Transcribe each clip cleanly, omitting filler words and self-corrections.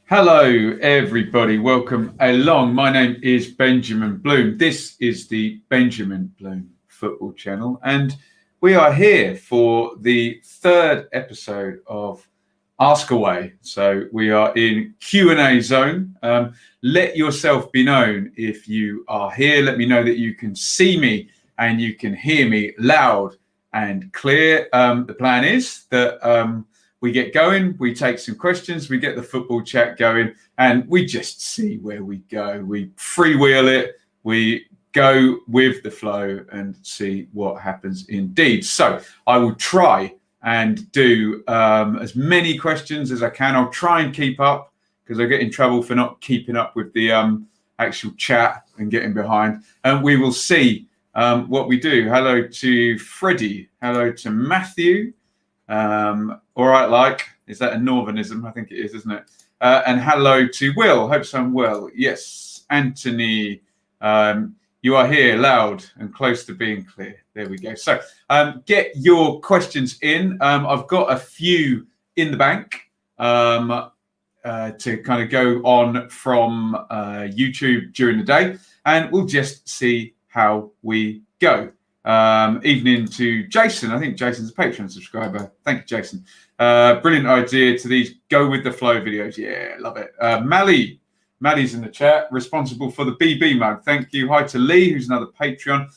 Hello, everybody. Welcome along. My name is Benjamin Bloom. This is the Benjamin Bloom Football Channel, and we are here for the third episode of Ask Away. So we are in Q&A zone. Let yourself be known if you are here. Let me know that you can see me and you can hear me loud and clear. The plan is that we get going, we take some questions, we get the football chat going, and we just see where we go. We freewheel it, we go with the flow and see what happens indeed. So I will try and do as many questions as I can. I'll try and keep up because I get in trouble for not keeping up with the actual chat and getting behind. And we will see what we do. Hello to Freddie. Hello to Matthew. All right, is that a northernism? I think it is, isn't it? And hello to Will. Hope I'm well. Yes, Anthony, you are here, loud and close to being clear. There we go. So get your questions in. I've got a few in the bank to kind of go on from YouTube during the day, and we'll just see how we go. Evening to Jason. I think Jason's a Patreon subscriber. Thank you, Jason. Brilliant idea to these go with the flow videos. Yeah, love it. Mally's in the chat, responsible for the BB mug. Thank you. Hi to Lee, who's another Patreon.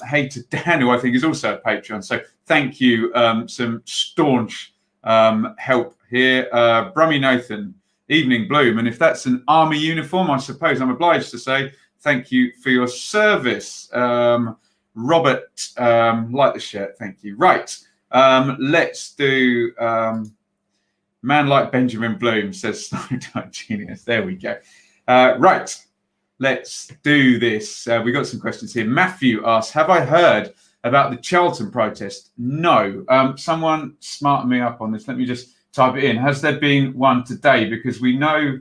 Hey to Dan, who I think is also a Patreon. So thank you. Some staunch help here. Brummy Nathan, evening Bloom. And if that's an army uniform, I suppose I'm obliged to say thank you for your service. Robert, like the shirt, thank you. Right, let's do man like Benjamin Bloom, says Snowdike Genius. There we go. Right, let's do this. We got some questions here. Matthew asks, have I heard about the Charlton protest? No. Someone smarten me up on this. Let me just type it in. Has there been one today? Because we know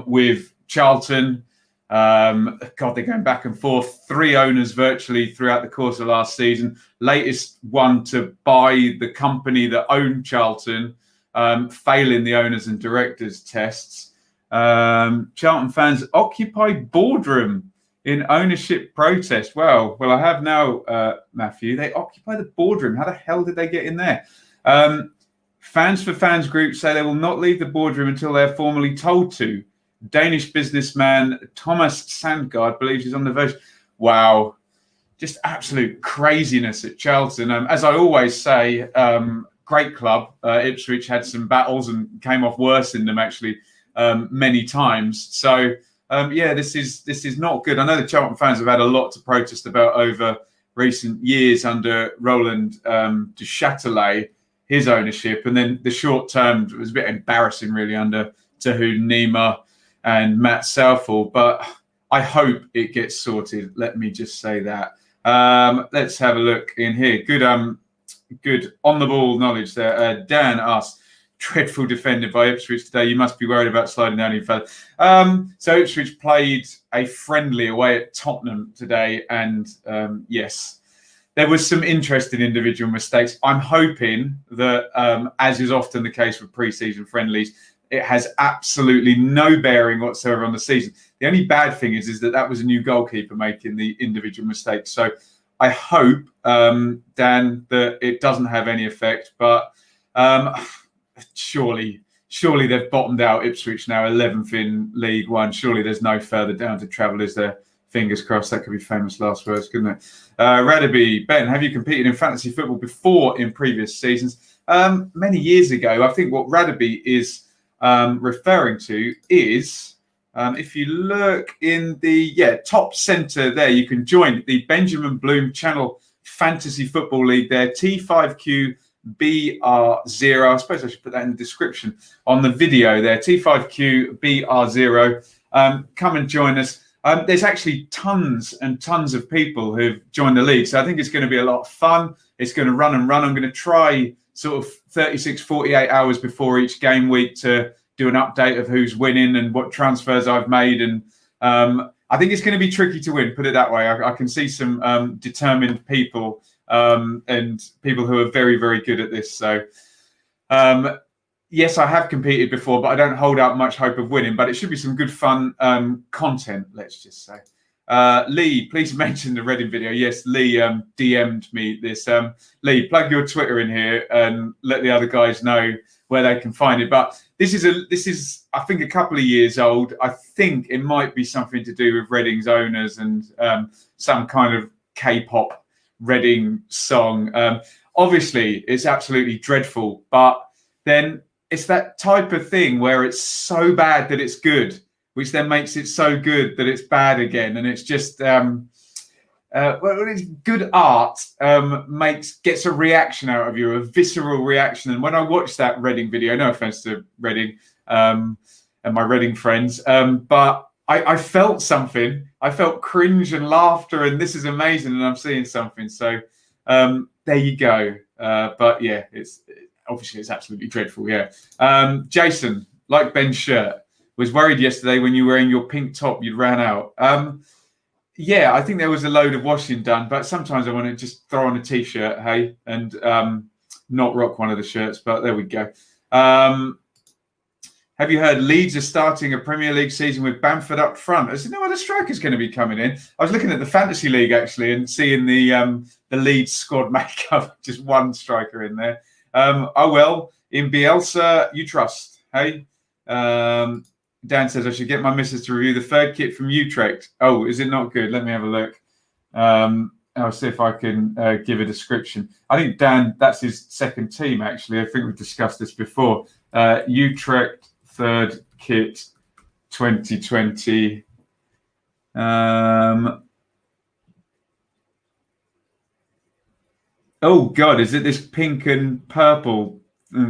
with Charlton, God, they're going back and forth. 3 owners virtually throughout the course of last season. Latest one to buy the company that owned Charlton, failing the owners and directors tests. Charlton fans occupy boardroom in ownership protest. Well, I have now, Matthew. They occupy the boardroom. How the hell did they get in there? Fans for Fans group say they will not leave the boardroom until they're formally told to. Danish businessman Thomas Sandgaard believes he's on the verge. Wow, just absolute craziness at Charlton. As I always say, great club. Ipswich had some battles and came off worse in them actually many times. So yeah, this is not good. I know the Charlton fans have had a lot to protest about over recent years under Roland de Châtelet, his ownership, and then the short term was a bit embarrassing really under Tahu Nima and Matt Southall, but I hope it gets sorted. Let me just say that. Let's have a look in here. Good on the ball knowledge there. Dan asks, dreadful defended by Ipswich today. You must be worried about sliding down even further. So Ipswich played a friendly away at Tottenham today, and yes, there was some interesting individual mistakes. I'm hoping that, as is often the case with pre-season friendlies, it has absolutely no bearing whatsoever on the season. The only bad thing is that was a new goalkeeper making the individual mistakes. So I hope, Dan, that it doesn't have any effect. But surely they've bottomed out. Ipswich now 11th in League One. Surely there's no further down to travel, is there? Fingers crossed. That could be famous last words, couldn't it? Radaby, Ben, have you competed in fantasy football before in previous seasons? Many years ago. I think what Radaby is referring to is, if you look in the top centre there, you can join the Benjamin Bloom Channel Fantasy Football League there, T5QBR0. I suppose I should put that in the description on the video there, T5QBR0. Come and join us. There's actually tons and tons of people who've joined the league, so I think it's going to be a lot of fun. It's going to run and run. I'm going to try sort of 36, 48 hours before each game week to do an update of who's winning and what transfers I've made. And I think it's going to be tricky to win, put it that way. I can see some determined people and people who are very, very good at this. So yes, I have competed before, but I don't hold out much hope of winning. But it should be some good fun content, let's just say. Lee, please mention the Reading video. Yes, Lee DM'd me this. Lee, plug your Twitter in here and let the other guys know where they can find it. But this is I think a couple of years old. I think it might be something to do with Reading's owners and some kind of K-pop Reading song. Obviously, it's absolutely dreadful, but then it's that type of thing where it's so bad that it's good, which then makes it so good that it's bad again. And it's just, well, it's good art gets a reaction out of you, a visceral reaction. And when I watched that Reading video, no offense to Reading and my Reading friends, but I felt something. I felt cringe and laughter, and this is amazing, and I'm seeing something. So there you go. But yeah, obviously it's absolutely dreadful. Yeah. Jason, like Ben's shirt, was worried yesterday when you were wearing your pink top, you'd ran out. Yeah, I think there was a load of washing done, but sometimes I want to just throw on a t-shirt, hey, and not rock one of the shirts, but there we go. Have you heard Leeds are starting a Premier League season with Bamford up front? Is there no other strikers going to be coming in? I was looking at the Fantasy League, actually, and seeing the Leeds squad makeup, just one striker in there. Oh, well, in Bielsa, you trust, hey? Dan says I should get my missus to review the third kit from Utrecht. Oh, is it not good? Let me have a look. I'll see if I can give a description. I think Dan, that's his second team, actually. I think we've discussed this before. Utrecht third kit 2020. Oh, God, is it this pink and purple?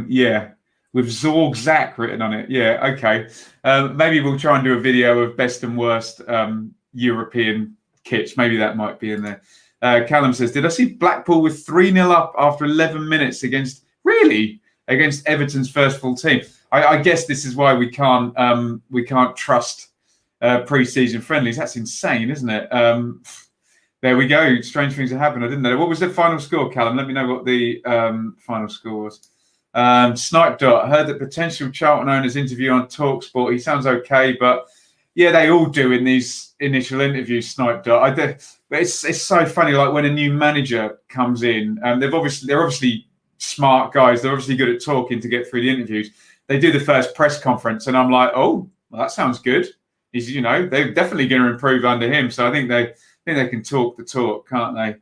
Yeah. With Zorg Zach written on it. Yeah, okay. Maybe we'll try and do a video of best and worst European kits. Maybe that might be in there. Callum says, did I see Blackpool with 3-0 up after 11 minutes against Everton's first full team? I guess this is why we can't trust pre-season friendlies. That's insane, isn't it? There we go. Strange things have happened. I didn't know. What was the final score, Callum? Let me know what the final score was. Snipe Dot, I heard that potential Charlton owners interview on TalkSport. He sounds okay, but yeah, they all do in these initial interviews. Snipe Dot, it's so funny. Like when a new manager comes in, they're obviously smart guys. They're obviously good at talking to get through the interviews. They do the first press conference, and I'm like, oh, well, that sounds good. They're definitely going to improve under him. So I think they can talk the talk, can't they?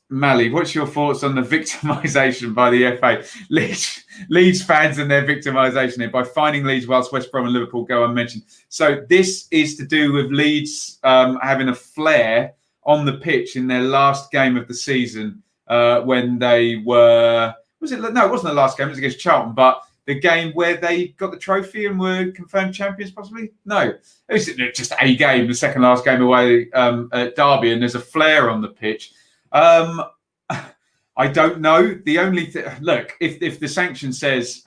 Mally, what's your thoughts on the victimisation by the FA? Leeds fans and their victimisation here by fining Leeds whilst West Brom and Liverpool go unmentioned. So this is to do with Leeds having a flare on the pitch in their last game of the season when they were... No, it wasn't the last game. It was against Charlton, but the game where they got the trophy and were confirmed champions, possibly? No, it was just a game, the second last game away at Derby, and there's a flare on the pitch. I don't know. The only look, if the sanction says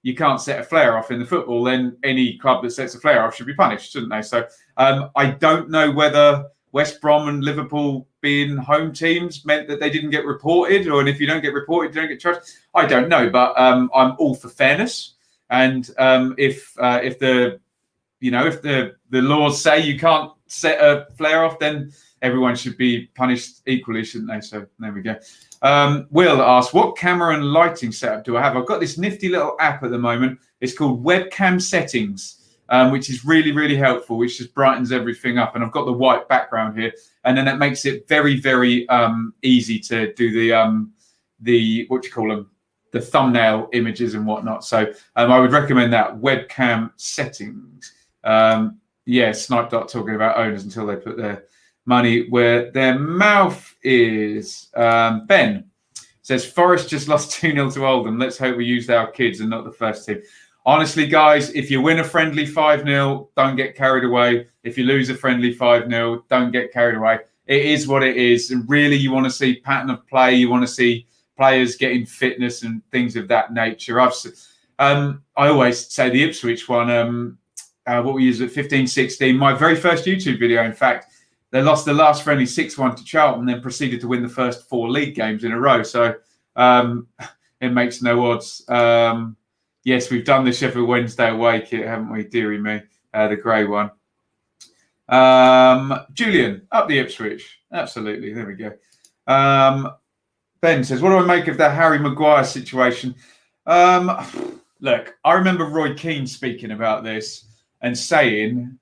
you can't set a flare off in the football, then any club that sets a flare off should be punished, shouldn't they? So I don't know whether West Brom and Liverpool being home teams meant that they didn't get reported, or if you don't get reported, you don't get charged. I don't know, but I'm all for fairness. And if the laws say you can't set a flare off, then everyone should be punished equally, shouldn't they? So there we go. Will asks, what camera and lighting setup do I have? I've got this nifty little app at the moment. It's called Webcam Settings, which is really, really helpful, which just brightens everything up. And I've got the white background here. And then that makes it very, very easy to do the what do you call them? The thumbnail images and whatnot. So I would recommend that, Webcam Settings. Snipe Dot talking about owners until they put their money where their mouth is. Ben says, Forest just lost 2-0 to Oldham. Let's hope we used our kids and not the first team. Honestly, guys, if you win a friendly 5-0, don't get carried away. If you lose a friendly 5-0, don't get carried away. It is what it is. And really, you want to see pattern of play. You want to see players getting fitness and things of that nature. I always say the Ipswich one, what we used at 15-16, my very first YouTube video, in fact, they lost the last friendly 6-1 to Charlton, then proceeded to win the first 4 league games in a row. So it makes no odds. Yes, we've done the Sheffield Wednesday away kit, haven't we? Deary me, the grey one. Julian, up the Ipswich. Absolutely. There we go. Ben says, what do I make of the Harry Maguire situation? Look, I remember Roy Keane speaking about this and saying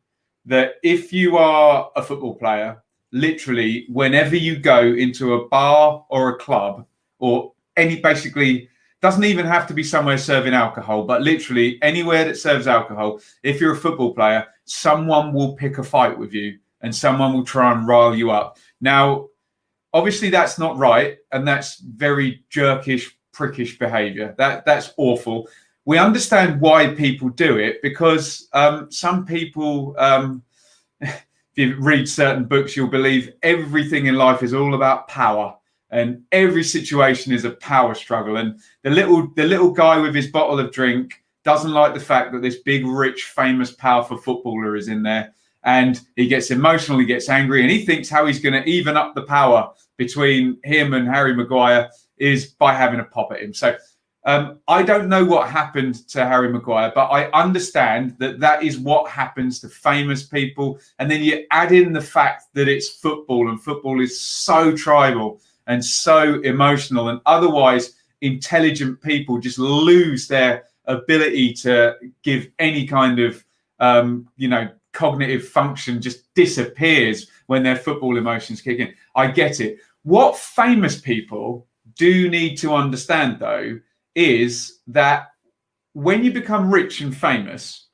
that if you are a football player, literally, whenever you go into a bar or a club or basically, doesn't even have to be somewhere serving alcohol, but literally anywhere that serves alcohol, if you're a football player, someone will pick a fight with you and someone will try and rile you up. Now, obviously that's not right, and that's very jerkish, prickish behaviour. That's awful. We understand why people do it, because some people, if you read certain books, you'll believe everything in life is all about power. And every situation is a power struggle. And the little guy with his bottle of drink doesn't like the fact that this big, rich, famous, powerful footballer is in there. And he gets emotional, he gets angry, and he thinks how he's going to even up the power between him and Harry Maguire is by having a pop at him. So I don't know what happened to Harry Maguire, but I understand that is what happens to famous people. And then you add in the fact that it's football, and football is so tribal and so emotional, and otherwise intelligent people just lose their ability to give any kind of, cognitive function, just disappears when their football emotions kick in. I get it. What famous people do need to understand, though, is that when you become rich and famous,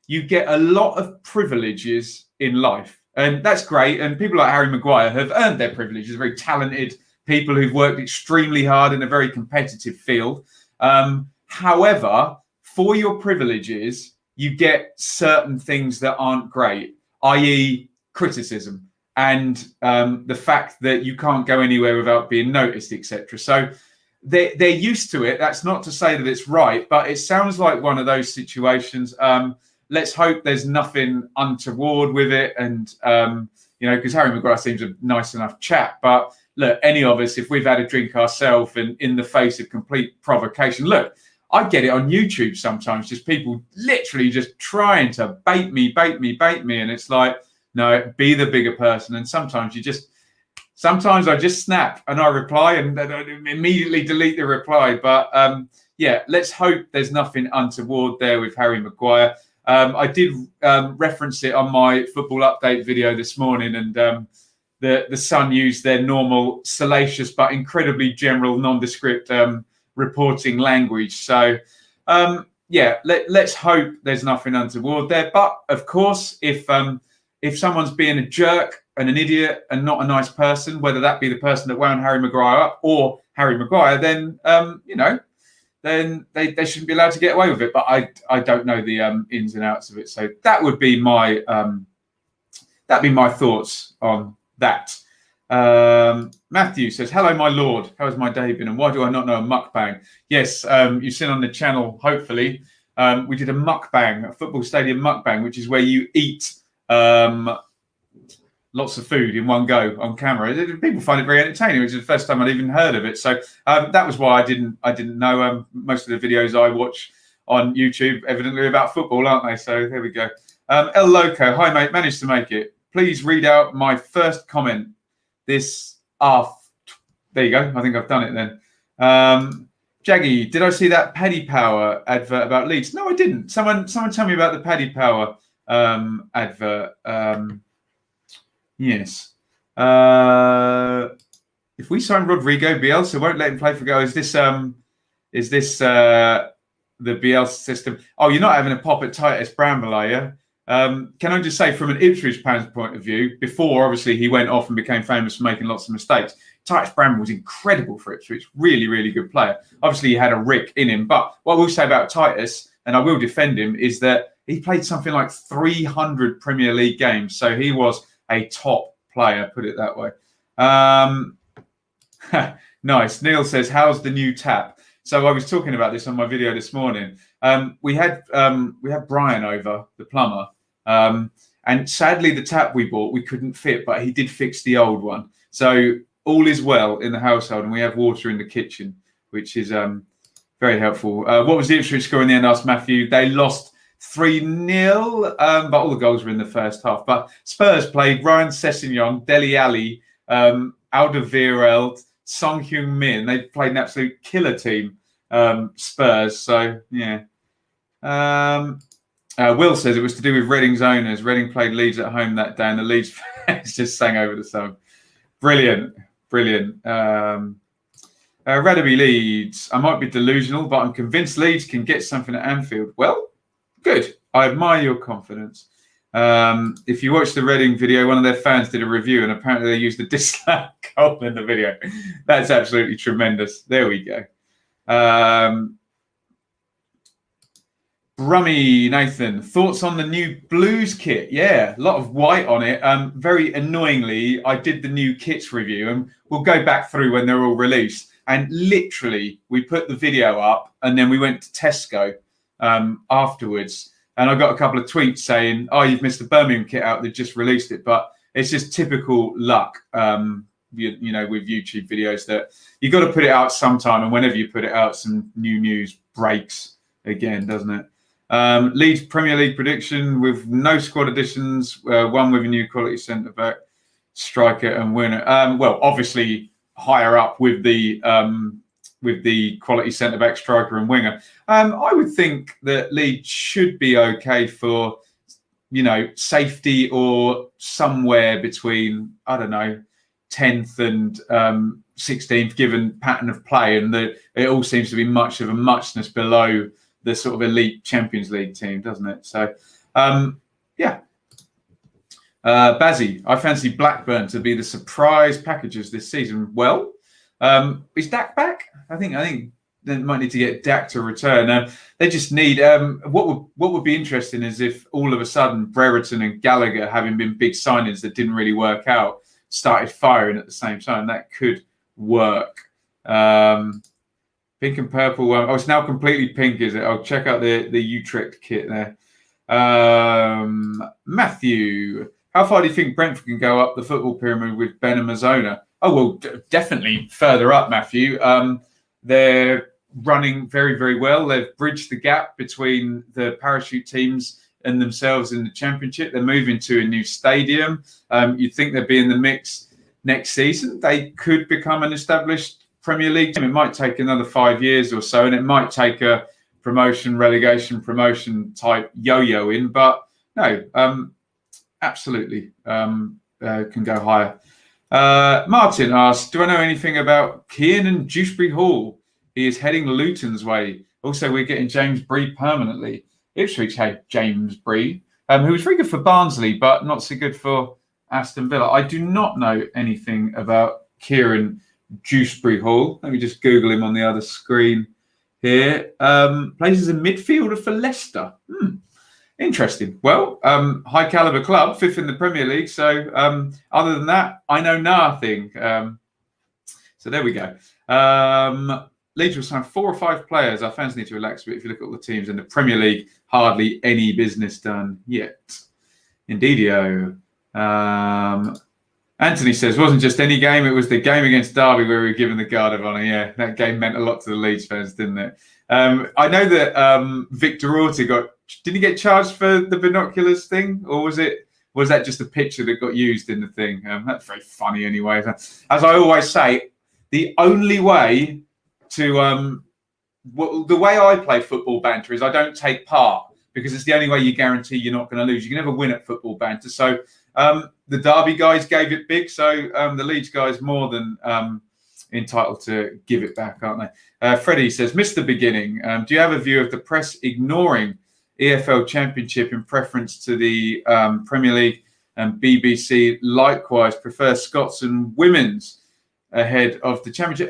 you get a lot of privileges in life. And that's great. And people like Harry Maguire have earned their privileges, very talented people who've worked extremely hard in a very competitive field. However, for your privileges, you get certain things that aren't great, i.e. criticism and the fact that you can't go anywhere without being noticed, etc. So they're used to it. That's not to say that it's right, but it sounds like one of those situations. Let's hope there's nothing untoward with it. And, because Harry Maguire seems a nice enough chap. But look, any of us, if we've had a drink ourselves and in the face of complete provocation, look, I get it on YouTube sometimes, just people literally just trying to bait me. And it's like, no, be the bigger person. And sometimes I just snap and I reply and then I immediately delete the reply. But let's hope there's nothing untoward there with Harry Maguire. I did reference it on my football update video this morning, and the Sun used their normal salacious but incredibly general, nondescript reporting language. So, let's hope there's nothing untoward there. But of course, if someone's being a jerk and an idiot and not a nice person, whether that be the person that wound Harry Maguire up or Harry Maguire, then then they shouldn't be allowed to get away with it. But I don't know the ins and outs of it. So that would be my thoughts on that. Matthew says, hello, my lord. How has my day been? And why do I not know a mukbang? Yes, you've seen on the channel, hopefully, we did a mukbang, a football stadium mukbang, which is where you eat lots of food in one go on camera. People find it very entertaining, which is the first time I'd even heard of it. So that was why I didn't know. Most of the videos I watch on YouTube evidently about football, aren't they? So there we go. El Loco, hi mate, managed to make it. Please read out my first comment. There you go. I think I've done it then. Jaggy, did I see that Paddy Power advert about Leeds? No, I didn't. Someone tell me about the Paddy Power advert. Yes. If we sign Rodrigo, Bielsa won't let him play for go. Is this the Bielsa system? Oh, you're not having a pop at Titus Bramble, are you? Can I just say, from an Ipswich fan's point of view, before obviously he went off and became famous for making lots of mistakes, Titus Bramble was incredible for Ipswich. Really, really good player. Obviously, he had a Rick in him. But what I will say about Titus, and I will defend him, is that he played something like 300 Premier League games. So he was a top player, put it that way. Nice. Neil says, how's the new tap? So I was talking about this on my video this morning. We had Brian over, the plumber. And sadly, the tap we bought, we couldn't fit, but he did fix the old one. So all is well in the household, and we have water in the kitchen, which is very Very helpful. What was the Ipswich score in the end? Asked Matthew. They lost 3-0, but all the goals were in the first half. But Spurs played Ryan Sessegnon, Dele Alli, Alderweireld, Song Heung-min. They played an absolute killer team, Spurs. So, yeah. Will says it was to do with Reading's owners. Reading played Leeds at home that day, and the Leeds fans just sang over the song. Brilliant. Rugby Leeds. I might be delusional, but I'm convinced Leeds can get something at Anfield. Well, good. I admire your confidence. If you watch the Reading video, one of their fans did a review, and apparently they used the dislike goal in the video. That's absolutely tremendous. There we go. Brummy Nathan, thoughts on the new Blues kit? Yeah, a lot of white on it. Very annoyingly, I did the new kits review, and we'll go back through when they're all released. And literally, we put the video up, and then we went to Tesco afterwards. And I got a couple of tweets saying, "Oh, you've missed the Birmingham kit out. They've just released it." But it's just typical luck, you know, with YouTube videos that you got to put it out sometime. And whenever you put it out, some new news breaks again, doesn't it? Leeds Premier League prediction with no squad additions, one with a new quality centre back, striker and winner. Well, obviously higher up with the quality centre back, striker and winger. I would think that Leeds should be okay for, you know, safety or somewhere between, I don't know, 10th and 16th, given pattern of play, and that it all seems to be much of a muchness below the sort of elite Champions League team, doesn't it? So, yeah. Bazzy, I fancy Blackburn to be the surprise packages this season. Well, is Dak back? I think they might need to get Dak to return. They just need what would be interesting is if all of a sudden Brereton and Gallagher, having been big signings that didn't really work out, started firing at the same time. That could work. Pink and purple one. Oh, it's now completely pink, is it? I'll check out the Utrecht kit there. Matthew, how far do you think Brentford can go up the football pyramid with Ben and Mazzona? Oh, well, definitely further up, Matthew. They're running very, very well. They've bridged the gap between the parachute teams and themselves in the Championship. They're moving to a new stadium. You'd think they'd be in the mix next season. They could become an established Premier League team. It might take another 5 years or so, and it might take a promotion, relegation, promotion type yo-yo in. But no, absolutely can go higher. Martin asks, do I know anything about Keane and Dewsbury Hall? He is heading Luton's way. Also, we're getting James Bree permanently. Ipswich had James Bree, who was very good for Barnsley, but not so good for Aston Villa. I do not know anything about Kieran Dewsbury Hall. Let me just Google him on the other screen here. Plays as a midfielder for Leicester. Interesting. Well, high caliber club, 5th in the Premier League. So other than that, I know nothing. So there we go. Leeds will sign 4 or 5 players. Our fans need to relax a bit. If you look at all the teams in the Premier League, hardly any business done yet. Indeedio. Anthony says, wasn't just any game, it was the game against Derby where we were given the Guard of Honour. Yeah, that game meant a lot to the Leeds fans, didn't it? I know that Victor Orta didn't he get charged for the binoculars thing? Or was that just a picture that got used in the thing? That's very funny anyway. As I always say, the only way to, the way I play football banter is I don't take part, because it's the only way you guarantee you're not going to lose. You can never win at football banter. So the Derby guys gave it big. So the Leeds guys more than entitled to give it back, aren't they? Freddie says, missed the beginning. Do you have a view of the press ignoring EFL Championship in preference to the Premier League, and BBC likewise prefer Scots and women's ahead of the Championship?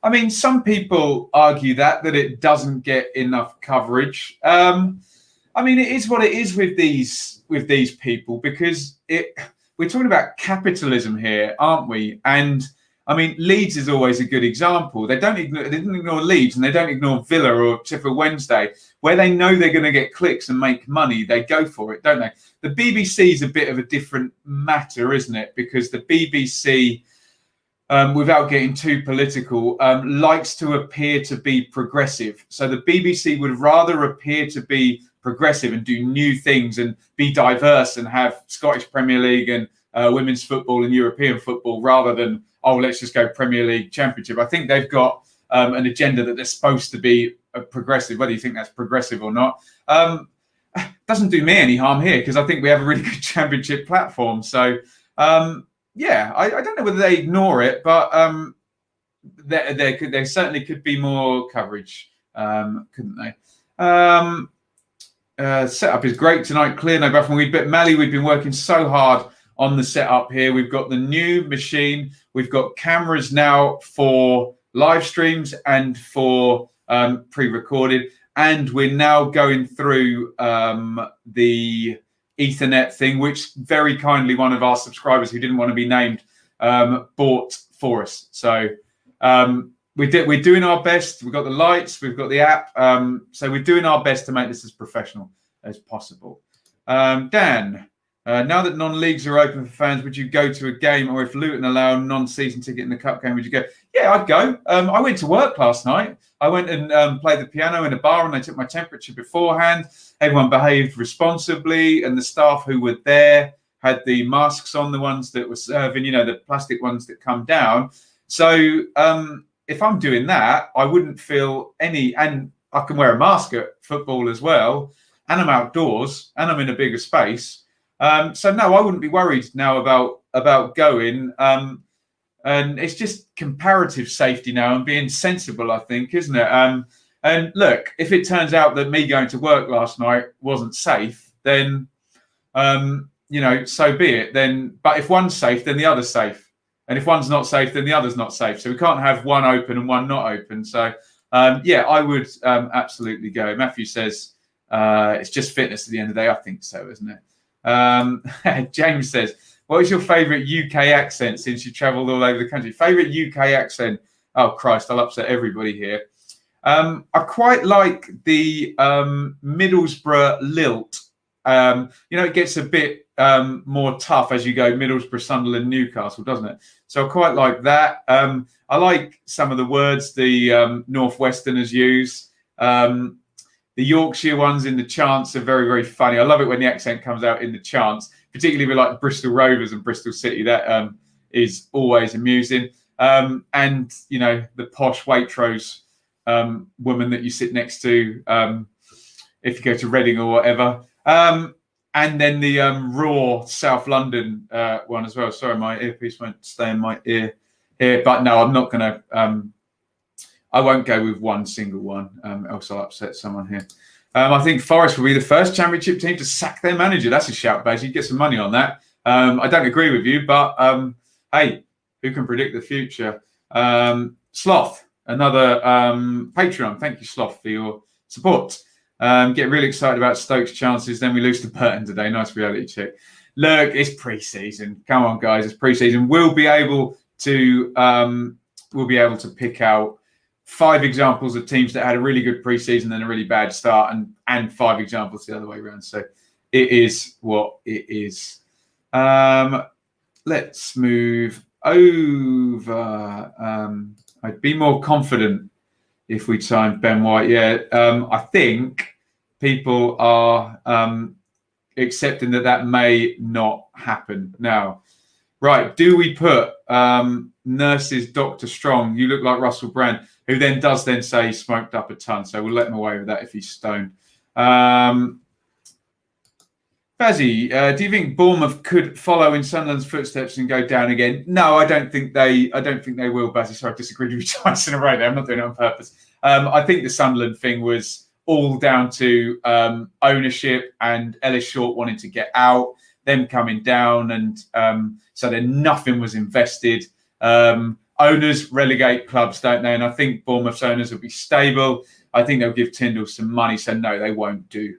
I mean, some people argue that it doesn't get enough coverage. I mean, it is what it is with these people, because we're talking about capitalism here, aren't we? And I mean, Leeds is always a good example. They didn't ignore Leeds, and they don't ignore Villa or Sheffield Wednesday, where they know they're going to get clicks and make money. They go for it, don't they? The BBC is a bit of a different matter, isn't it? Because the BBC without getting too political, likes to appear to be progressive. So the BBC would rather appear to be progressive and do new things and be diverse and have Scottish Premier League and women's football and European football rather than, oh, let's just go Premier League Championship. I think they've got an agenda that they're supposed to be progressive, whether you think that's progressive or not. Doesn't do me any harm here because I think we have a really good Championship platform. So, yeah, I don't know whether they ignore it, but there certainly could be more coverage, couldn't they? Setup is great tonight. Clear, no buffer. We've been working so hard on the setup here. We've got the new machine. We've got cameras now for live streams and for pre-recorded. And we're now going through the Ethernet thing, which very kindly one of our subscribers who didn't want to be named bought for us. So we're doing our best. We've got the lights, we've got the app. So we're doing our best to make this as professional as possible. Dan, now that non-leagues are open for fans, would you go to a game, or if Luton allow non-season ticket in the cup game, would you go? Yeah, I'd go. I went to work last night. I went and played the piano in a bar, and they took my temperature beforehand. Everyone behaved responsibly, and the staff who were there had the masks on, the ones that were serving, the plastic ones that come down. So if I'm doing that, I wouldn't feel any, and I can wear a mask at football as well, and I'm outdoors, and I'm in a bigger space. So no, I wouldn't be worried now about going. And it's just comparative safety now and being sensible, I think, isn't it? And look, if it turns out that me going to work last night wasn't safe, then, so be it. Then, but if one's safe, then the other's safe. And if one's not safe, then the other's not safe. So we can't have one open and one not open. So, yeah, I would absolutely go. Matthew says it's just fitness at the end of the day. I think so, isn't it? James says, what is your favourite UK accent since you travelled all over the country? Favourite UK accent? Oh, Christ, I'll upset everybody here. I quite like the Middlesbrough lilt. It gets a bit more tough as you go Middlesbrough, Sunderland, Newcastle, doesn't it? So I quite like that. I like some of the words the Northwesterners use. The Yorkshire ones in the chants are very, very funny. I love it when the accent comes out in the chants, particularly with like Bristol Rovers and Bristol City. That is always amusing. And, the posh Waitrose woman that you sit next to if you go to Reading or whatever. And then the raw South London one as well. Sorry, my earpiece won't stay in my ear here. But no, I'm not going to... I won't go with one single one, else I'll upset someone here. I think Forest will be the first Championship team to sack their manager. That's a shout, Baz. You get some money on that. I don't agree with you, but hey, who can predict the future? Sloth, another Patreon. Thank you, Sloth, for your support. Get really excited about Stoke's chances. Then we lose to Burton today. Nice reality check. Look, it's pre-season. Come on, guys, it's pre-season. We'll be able to pick out 5 examples of teams that had a really good pre-season and a really bad start, and 5 examples the other way around. So it is what it is. Let's move over. I'd be more confident if we signed Ben White. Yeah, I think people are accepting that may not happen now. Right, do we put Nurse's Dr. Strong, you look like Russell Brand, who then say he smoked up a ton. So we'll let him away with that if he's stoned. Bazzy, do you think Bournemouth could follow in Sunderland's footsteps and go down again? No, I don't think they will, Bazzy. Sorry, I disagreed with you twice in a row there. I'm not doing it on purpose. I think the Sunderland thing was all down to ownership and Ellis Short wanting to get out, them coming down, and so then nothing was invested. Owners relegate clubs, don't they? And I think Bournemouth's owners will be stable. I think they'll give Tyndall some money. So no, they won't do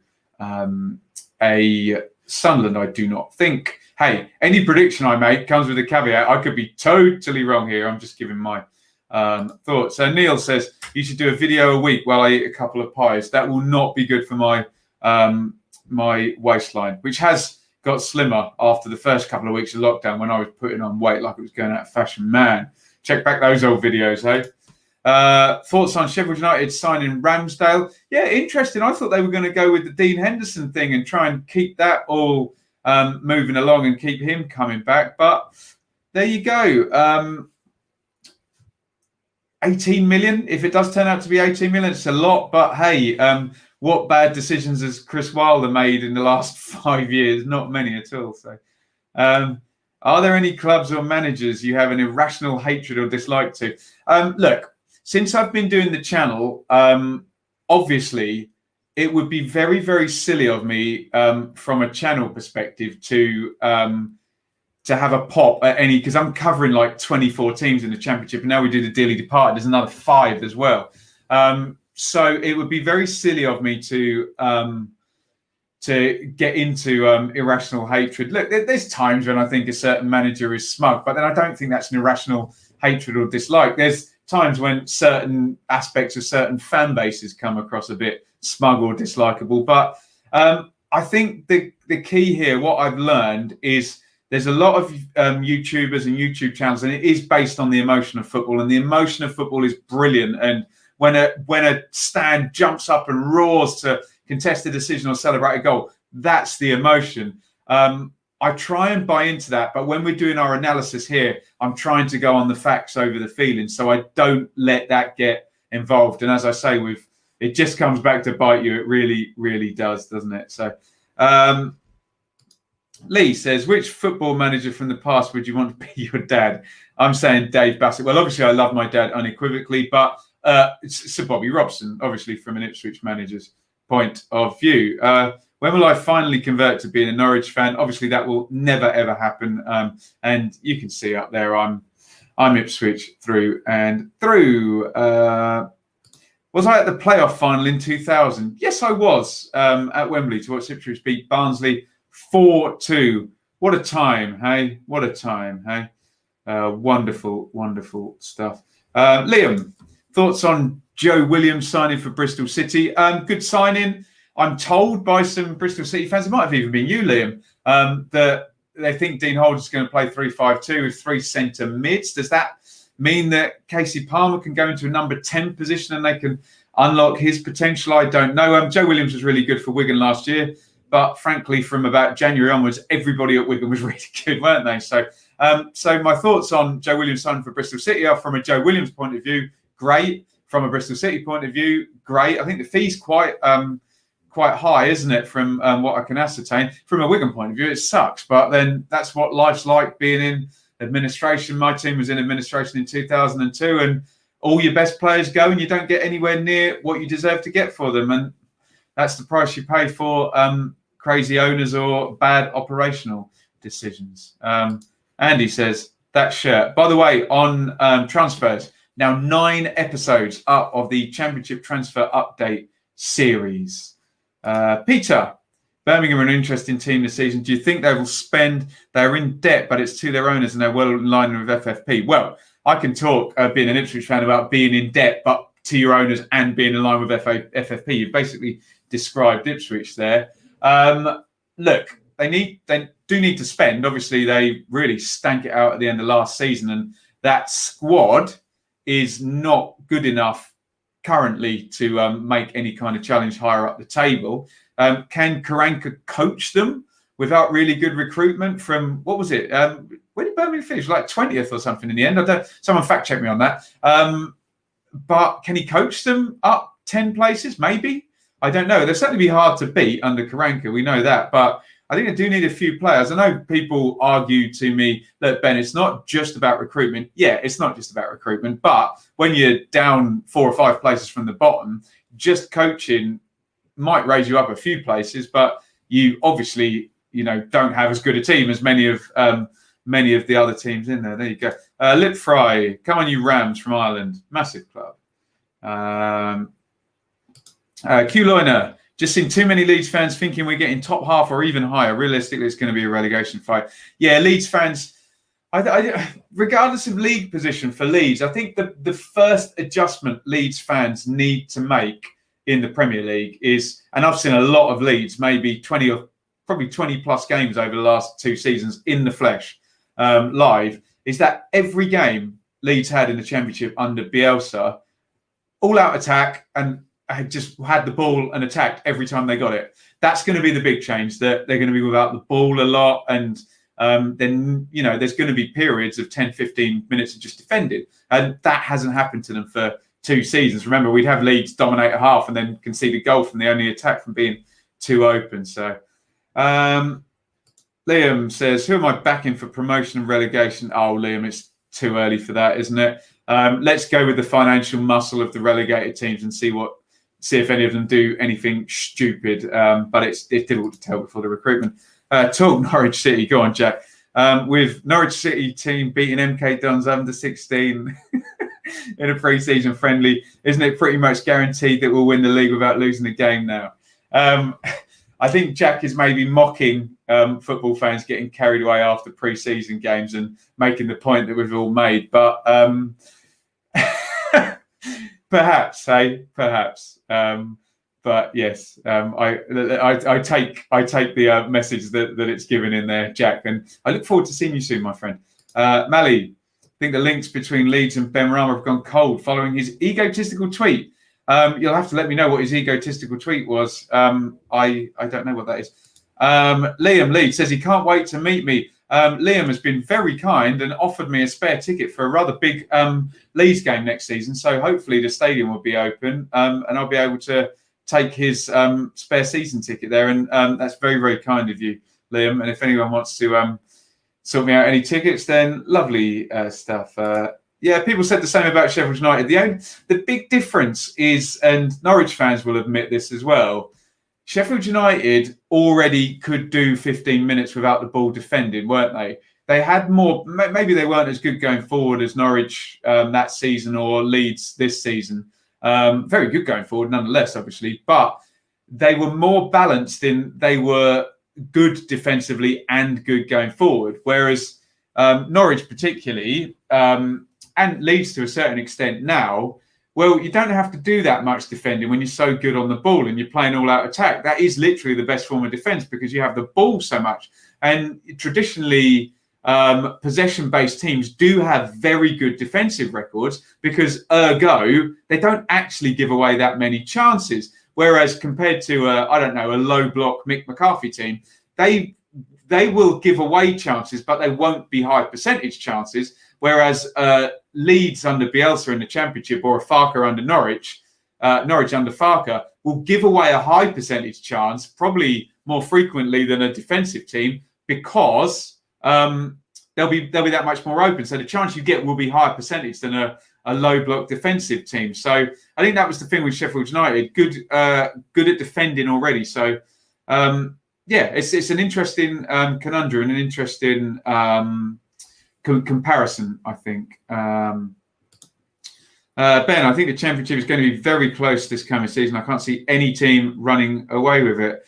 a Sunderland, I do not think. Hey, any prediction I make comes with a caveat. I could be totally wrong here. I'm just giving my thoughts. So Neil says, you should do a video a week while I eat a couple of pies. That will not be good for my my waistline, which has got slimmer after the first couple of weeks of lockdown when I was putting on weight like it was going out of fashion. Man, check back those old videos, hey? Thoughts on Sheffield United signing Ramsdale? Yeah, interesting. I thought they were going to go with the Dean Henderson thing and try and keep that all moving along and keep him coming back. But there you go. 18 million. If it does turn out to be 18 million, it's a lot. But hey, what bad decisions has Chris Wilder made in the last 5 years? Not many at all. So, are there any clubs or managers you have an irrational hatred or dislike to? Look, since I've been doing the channel, obviously, it would be very, very silly of me from a channel perspective to have a pop at any, because I'm covering like 24 teams in the Championship, and now we do the Dearly Departed. There's another 5 as well. So it would be very silly of me to get into irrational hatred. Look, there's times when I think a certain manager is smug, but then I don't think that's an irrational hatred or dislike. There's times when certain aspects of certain fan bases come across a bit smug or dislikable. But I think the key here, what I've learned is there's a lot of YouTubers and YouTube channels, and it is based on the emotion of football, and the emotion of football is brilliant. And when a stand jumps up and roars to contest a decision or celebrate a goal, that's the emotion. I try and buy into that, but when we're doing our analysis here, I'm trying to go on the facts over the feelings, so I don't let that get involved. And as I say, it just comes back to bite you. It really, really does, doesn't it? So, Lee says, which football manager from the past would you want to be your dad? I'm saying Dave Bassett. Well, obviously, I love my dad unequivocally, but it's Sir Bobby Robson, obviously, from an Ipswich manager's point of view. When will I finally convert to being a Norwich fan? Obviously, that will never, ever happen. And you can see up there, I'm Ipswich through and through. Was I at the playoff final in 2000? Yes, I was at Wembley to watch Ipswich beat Barnsley 4-2. What a time, hey? What a time, hey? Wonderful, wonderful stuff. Liam, thoughts on Joe Williams signing for Bristol City? Good signing. I'm told by some Bristol City fans, it might have even been you, Liam, that they think Dean Holder's is going to play 3-5-2 with 3 centre mids. Does that mean that Casey Palmer can go into a number 10 position and they can unlock his potential? I don't know. Joe Williams was really good for Wigan last year, but frankly, from about January onwards, everybody at Wigan was really good, weren't they? So my thoughts on Joe Williams signing for Bristol City are, from a Joe Williams point of view, great. From a Bristol City point of view, great. I think the fee's quite high, isn't it, from what I can ascertain. From a Wigan point of view, it sucks, but then that's what life's like, being in administration. My team was in administration in 2002, and all your best players go and you don't get anywhere near what you deserve to get for them, and that's the price you pay for crazy owners or bad operational decisions. Andy says, that shirt, by the way, on transfers, now 9 episodes up of the Championship Transfer Update series. Peter, Birmingham are an interesting team this season. Do you think they will spend? They're in debt, but it's to their owners and they're well in line with FFP. Well, I can talk, being an Ipswich fan, about being in debt, but to your owners and being in line with FFP. You've basically described Ipswich there. Look, they do need to spend. Obviously, they really stank it out at the end of last season, and that squad is not good enough currently to make any kind of challenge higher up the table. Can Karanka coach them without really good recruitment from, what was it? Where did Birmingham finish? Like 20th or something in the end? Someone fact check me on that. But can he coach them up 10 places? Maybe. I don't know. They'll certainly be hard to beat under Karanka. We know that. But I think they do need a few players. I know people argue to me that, Ben, it's not just about recruitment. Yeah, it's not just about recruitment. But when you're down 4 or 5 places from the bottom, just coaching might raise you up a few places. But you obviously, don't have as good a team as many of the other teams in there. There you go. Lip Fry, come on, you Rams from Ireland. Massive club. Q Loiner, just seen too many Leeds fans thinking we're getting top half or even higher. Realistically, it's going to be a relegation fight. Yeah, Leeds fans, regardless of league position for Leeds, I think the first adjustment Leeds fans need to make in the Premier League is, and I've seen a lot of Leeds, maybe 20 or probably 20 plus games over the last 2 seasons in the flesh, live, is that every game Leeds had in the Championship under Bielsa, all out attack, and had just had the ball and attacked every time they got it. That's going to be the big change, that they're going to be without the ball a lot, and then, you know, there's going to be periods of 10, 15 minutes of just defending, and that hasn't happened to them for 2 seasons. Remember, we'd have Leeds dominate a half and then concede a goal from the only attack from being too open. So Liam says, who am I backing for promotion and relegation? Oh, Liam, it's too early for that, isn't it? Let's go with the financial muscle of the relegated teams and see if any of them do anything stupid. But it's difficult to tell before the recruitment. Talk Norwich City. Go on, Jack. With Norwich City team beating MK Dons under 16 in a pre-season friendly, isn't it pretty much guaranteed that we'll win the league without losing the game now? I think Jack is maybe mocking football fans getting carried away after pre-season games and making the point that we've all made. But perhaps, perhaps. But yes, I take the message that it's given in there, Jack, and I look forward to seeing you soon, my friend. Mally, I think the links between Leeds and Benrahma have gone cold following his egotistical tweet. You'll have to let me know what his egotistical tweet was. I don't know what that is. Liam Lee says he can't wait to meet me. Liam has been very kind and offered me a spare ticket for a rather big Leeds game next season. So hopefully the stadium will be open and I'll be able to take his spare season ticket there. And that's very, very kind of you, Liam. And if anyone wants to sort me out any tickets, then lovely stuff. Yeah, people said the same about Sheffield United. The big difference is, and Norwich fans will admit this as well, Sheffield United already could do 15 minutes without the ball defending, weren't they? They had more, maybe they weren't as good going forward as Norwich that season or Leeds this season. Very good going forward, nonetheless, obviously. But they were more balanced in they were good defensively and good going forward. Whereas Norwich particularly, and Leeds to a certain extent now, well, you don't have to do that much defending when you're so good on the ball and you're playing all-out attack. That is literally the best form of defence because you have the ball so much. And traditionally, possession-based teams do have very good defensive records because, ergo, they don't actually give away that many chances. Whereas compared to, a low-block Mick McCarthy team, they will give away chances, but they won't be high-percentage chances. Whereas Leeds under Bielsa in the Championship or a Farker under Norwich under Farker will give away a high percentage chance, probably more frequently than a defensive team, because they'll be that much more open. So the chance you get will be higher percentage than a low block defensive team. So I think that was the thing with Sheffield United, good at defending already. So it's an interesting conundrum and an interesting comparison, I think. Ben, I think the Championship is going to be very close this coming season. I can't see any team running away with it.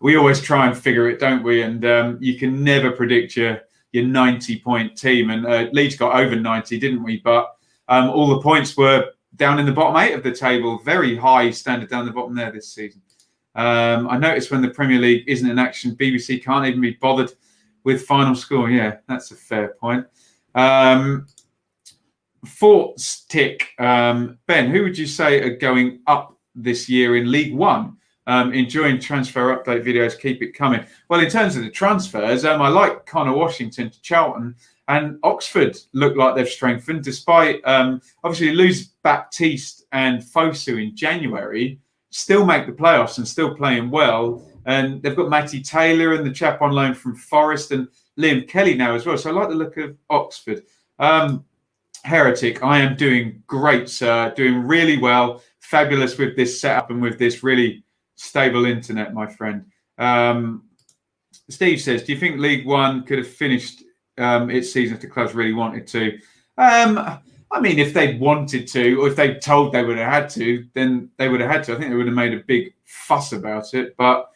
We always try and figure it, don't we? And you can never predict your 90-point team. And Leeds got over 90, didn't we? But all the points were down in the bottom 8 of the table. Very high standard down the bottom there this season. I noticed when the Premier League isn't in action, BBC can't even be bothered with final score. Yeah, that's a fair point. Thoughts tick. Ben, who would you say are going up this year in League One? Enjoying transfer update videos. Keep it coming. Well, in terms of the transfers, I like Connor Washington to Charlton, and Oxford look like they've strengthened despite obviously lose Baptiste and Fosu in January, still make the playoffs and still playing well. And they've got Matty Taylor and the chap on loan from Forest and Liam Kelly now as well. So I like the look of Oxford. Heretic, I am doing great, sir. Doing really well. Fabulous with this setup and with this really stable internet, my friend. Steve says, do you think League One could have finished its season if the clubs really wanted to? I mean, if they wanted to, or if they told they would have had to, then they would have had to. I think they would have made a big fuss about it. But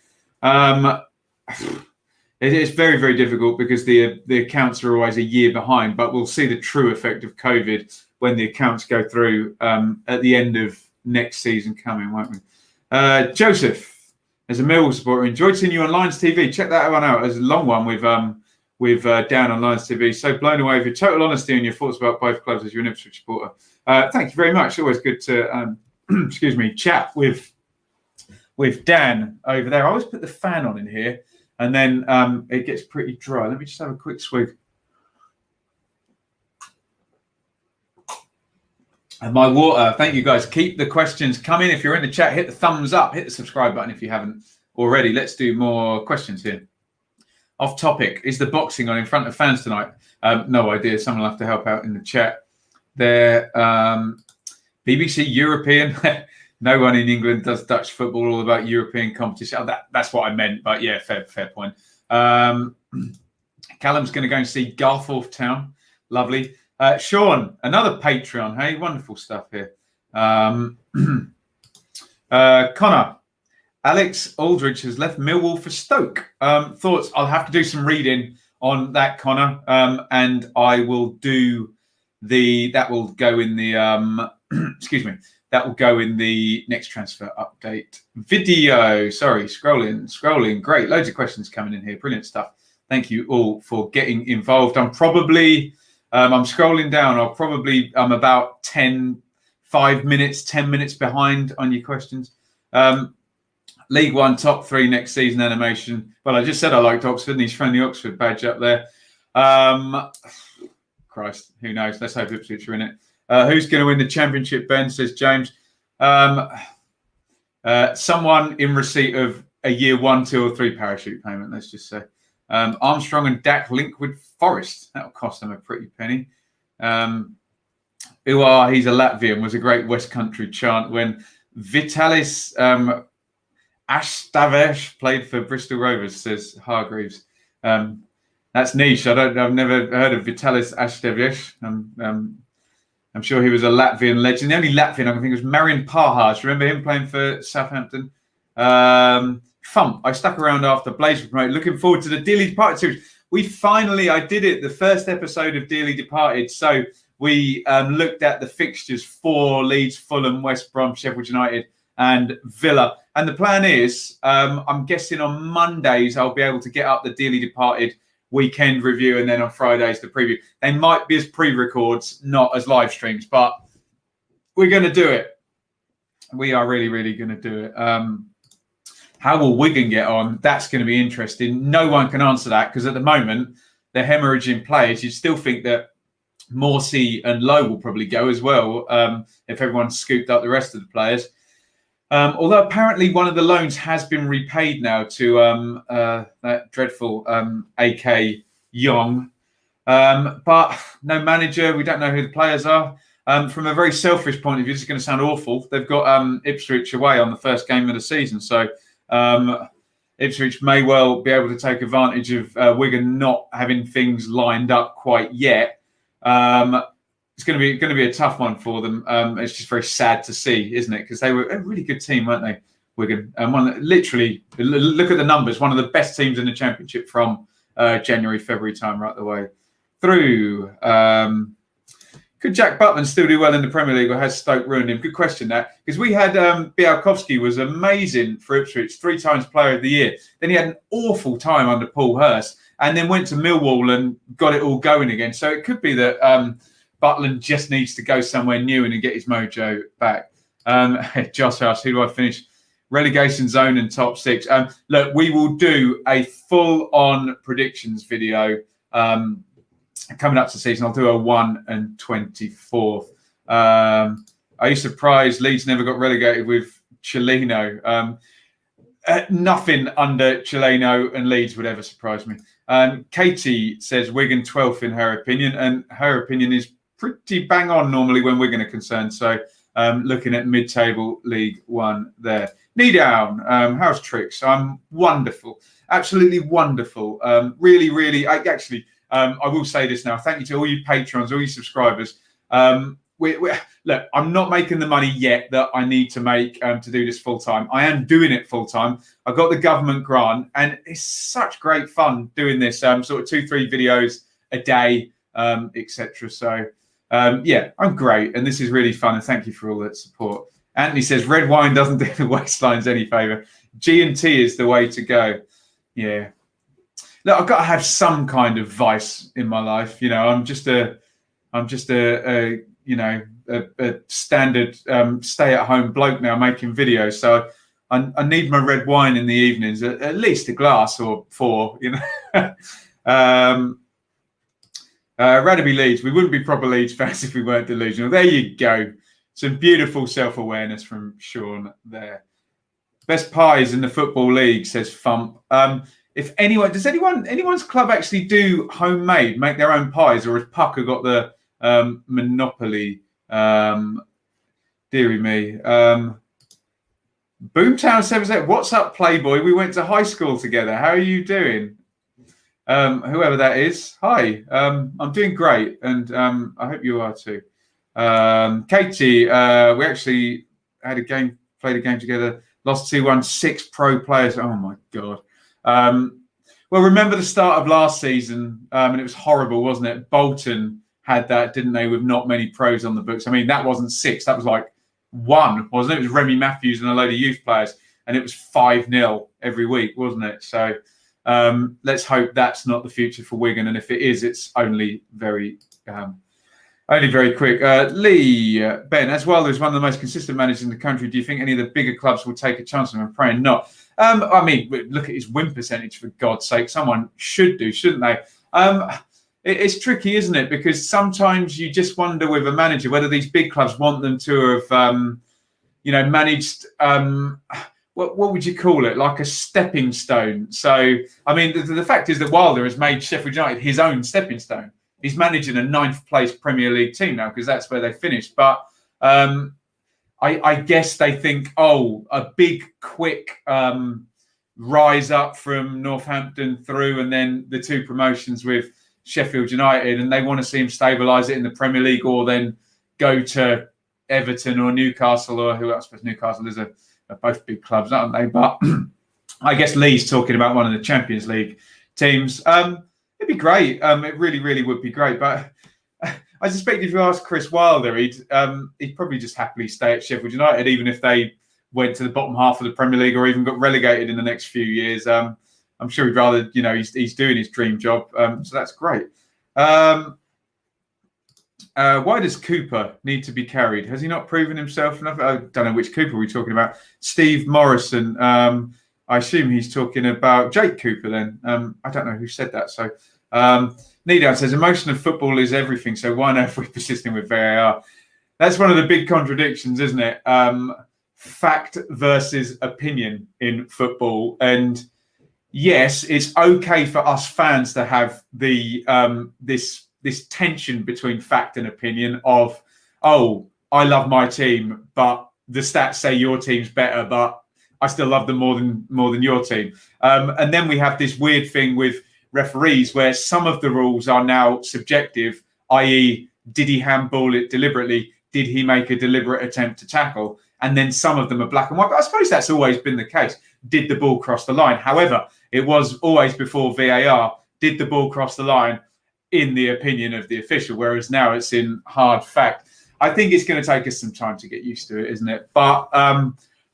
it's very, very difficult because the accounts are always a year behind. But we'll see the true effect of COVID when the accounts go through at the end of next season coming, won't we? Joseph, as a Millwall supporter, enjoyed seeing you on Lions TV. Check that one out. It's a long one with with Dan on Lions TV. So blown away with your total honesty and your thoughts about both clubs as you're an Ipswich supporter. Thank you very much. Always good to excuse me, chat with Dan over there. I always put the fan on in here, and then it gets pretty dry. Let me just have a quick swig. And my water. Thank you, guys. Keep the questions coming. If you're in the chat, hit the thumbs up, hit the subscribe button if you haven't already. Let's do more questions here. Off topic, is the boxing on in front of fans tonight? No idea. Someone will have to help out in the chat. There, BBC European. No one in England does Dutch football. All about European competition. Oh, that's what I meant. But yeah, fair point. Callum's going to go and see Garforth Town. Lovely. Sean, another Patreon. Hey, wonderful stuff here. Connor. Alex Aldridge has left Millwall for Stoke. Thoughts? I'll have to do some reading on that, Connor, and I will do that will go in the excuse me. That will go in the next transfer update video. Sorry, scrolling. Great, loads of questions coming in here. Brilliant stuff. Thank you all for getting involved. I'm scrolling down. I'm about 10 minutes behind on your questions. League One top 3 next season animation. Well, I just said I liked Oxford, and he's thrown the Oxford badge up there. Christ, who knows? Let's hope Ipswich are in it. Who's going to win the championship, Ben, says James. Someone in receipt of a year 1, 2 or 3 parachute payment, let's just say. Armstrong and Dak link with Forest. That'll cost them a pretty penny. He's a Latvian was a great West Country chant when Vitalis Ashtavesh played for Bristol Rovers, says Hargreaves. That's niche. I've never heard of Vitalis Ashtavesh. I'm sure he was a Latvian legend. The only Latvian I can think was Marian Pahaj. Remember him playing for Southampton? Thump. I stuck around after Blaze was promoted. Looking forward to the Dearly Departed series. I did it, the first episode of Dearly Departed. So we looked at the fixtures for Leeds, Fulham, West Brom, Sheffield United and Villa. And the plan is, I'm guessing on Mondays, I'll be able to get up the Dearly Departed weekend review, and then on Fridays, the preview. They might be as pre-records, not as live streams, but we're going to do it. We are really, really going to do it. How will Wigan get on? That's going to be interesting. No one can answer that because at the moment, they're hemorrhaging players. You'd still think that Morsey and Lowe will probably go as well if everyone's scooped up the rest of the players. Although apparently one of the loans has been repaid now to that dreadful AK Young. But no manager. We don't know who the players are. From a very selfish point of view, this is going to sound awful. They've got Ipswich away on the first game of the season. So Ipswich may well be able to take advantage of Wigan not having things lined up quite yet. It's going to be a tough one for them. It's just very sad to see, isn't it? Because they were a really good team, weren't they, Wigan? Literally, look at the numbers. One of the best teams in the Championship from January, February time, right the way through. Could Jack Butland still do well in the Premier League, or has Stoke ruined him? Good question, that. Because we had Bialkowski was amazing for Ipswich, 3 times Player of the Year. Then he had an awful time under Paul Hurst, and then went to Millwall and got it all going again. So it could be that Butland just needs to go somewhere new and get his mojo back. Josh House, who do I finish? Relegation zone and top 6. Look, we will do a full-on predictions video coming up to the season. I'll do a 1 and 24th. Are you surprised Leeds never got relegated with Chelino? Nothing under Chelino and Leeds would ever surprise me. Katie says Wigan 12th in her opinion, and her opinion is pretty bang on normally when Wigan are concerned. So looking at mid-table League One there. Knee down. How's Tricks? I'm wonderful. Absolutely wonderful. Really, really. I will say this now. Thank you to all you patrons, all you subscribers. Look, I'm not making the money yet that I need to make to do this full time. I am doing it full time. I got the government grant, and it's such great fun doing this. Sort of 2-3 videos a day, etc. So yeah, I'm great, and this is really fun. And thank you for all that support. Anthony says red wine doesn't do the waistlines any favour. G&T is the way to go. Yeah. look, I've got to have some kind of vice in my life. I'm just a standard stay-at-home bloke now making videos. So I need my red wine in the evenings, at least a glass or 4. Rugby Leeds. We wouldn't be proper Leeds fans if we weren't delusional. There you go. Some beautiful self-awareness from Sean there. Best pies in the Football League, says Fump. If anyone, does anyone's club actually do homemade, make their own pies, or has Pucker got the monopoly? Deary me. Boomtown 7 what's up, Playboy? We went to high school together. How are you doing? Whoever that is, hi. I'm doing great, and I hope you are too. Katie, we actually had a game, played a game together, lost 2-1, 6 pro players. Oh my God. Well, remember the start of last season, and it was horrible, wasn't it? Bolton had that, didn't they, with not many pros on the books. I mean, that wasn't 6, that was like 1, wasn't it? It was Remy Matthews and a load of youth players, and it was 5-0 every week, wasn't it? So let's hope that's not the future for Wigan, and if it is, it's only very quick. Lee, Ben, as well, there's one of the most consistent managers in the country. Do you think any of the bigger clubs will take a chance on him? I'm praying not. I mean, look at his win percentage, for God's sake. Someone should do, shouldn't they? It's tricky, isn't it? Because sometimes you just wonder with a manager whether these big clubs want them to have, managed, what would you call it? Like a stepping stone. So, I mean, the fact is that Wilder has made Sheffield United his own stepping stone. He's managing a 9th place Premier League team now because that's where they finished. But I guess they think, a big, quick rise up from Northampton through, and then the 2 promotions with Sheffield United, and they want to see him stabilise it in the Premier League, or then go to Everton or Newcastle, or who else? I suppose Newcastle are both big clubs, aren't they? But I guess Lee's talking about one of the Champions League teams. It'd be great. It really, really would be great. But I suspect if you ask Chris Wilder, he'd probably just happily stay at Sheffield United, even if they went to the bottom half of the Premier League or even got relegated in the next few years. I'm sure he'd rather, he's doing his dream job. So that's great. Why does Cooper need to be carried? Has he not proven himself enough? I don't know which Cooper we're talking about. Steve Morrison. I assume he's talking about Jake Cooper then. I don't know who said that. So Needown says, emotion of football is everything. So why not if we're persisting with VAR? That's one of the big contradictions, isn't it? Fact versus opinion in football. And yes, it's okay for us fans to have the this tension between fact and opinion of, I love my team, but the stats say your team's better, but I still love them more than your team. And then we have this weird thing with referees where some of the rules are now subjective, i.e., did he handball it deliberately? Did he make a deliberate attempt to tackle? And then some of them are black and white. But I suppose that's always been the case. Did the ball cross the line? However, it was always before VAR, did the ball cross the line in the opinion of the official, whereas now it's in hard fact. I think it's going to take us some time to get used to it, isn't it? But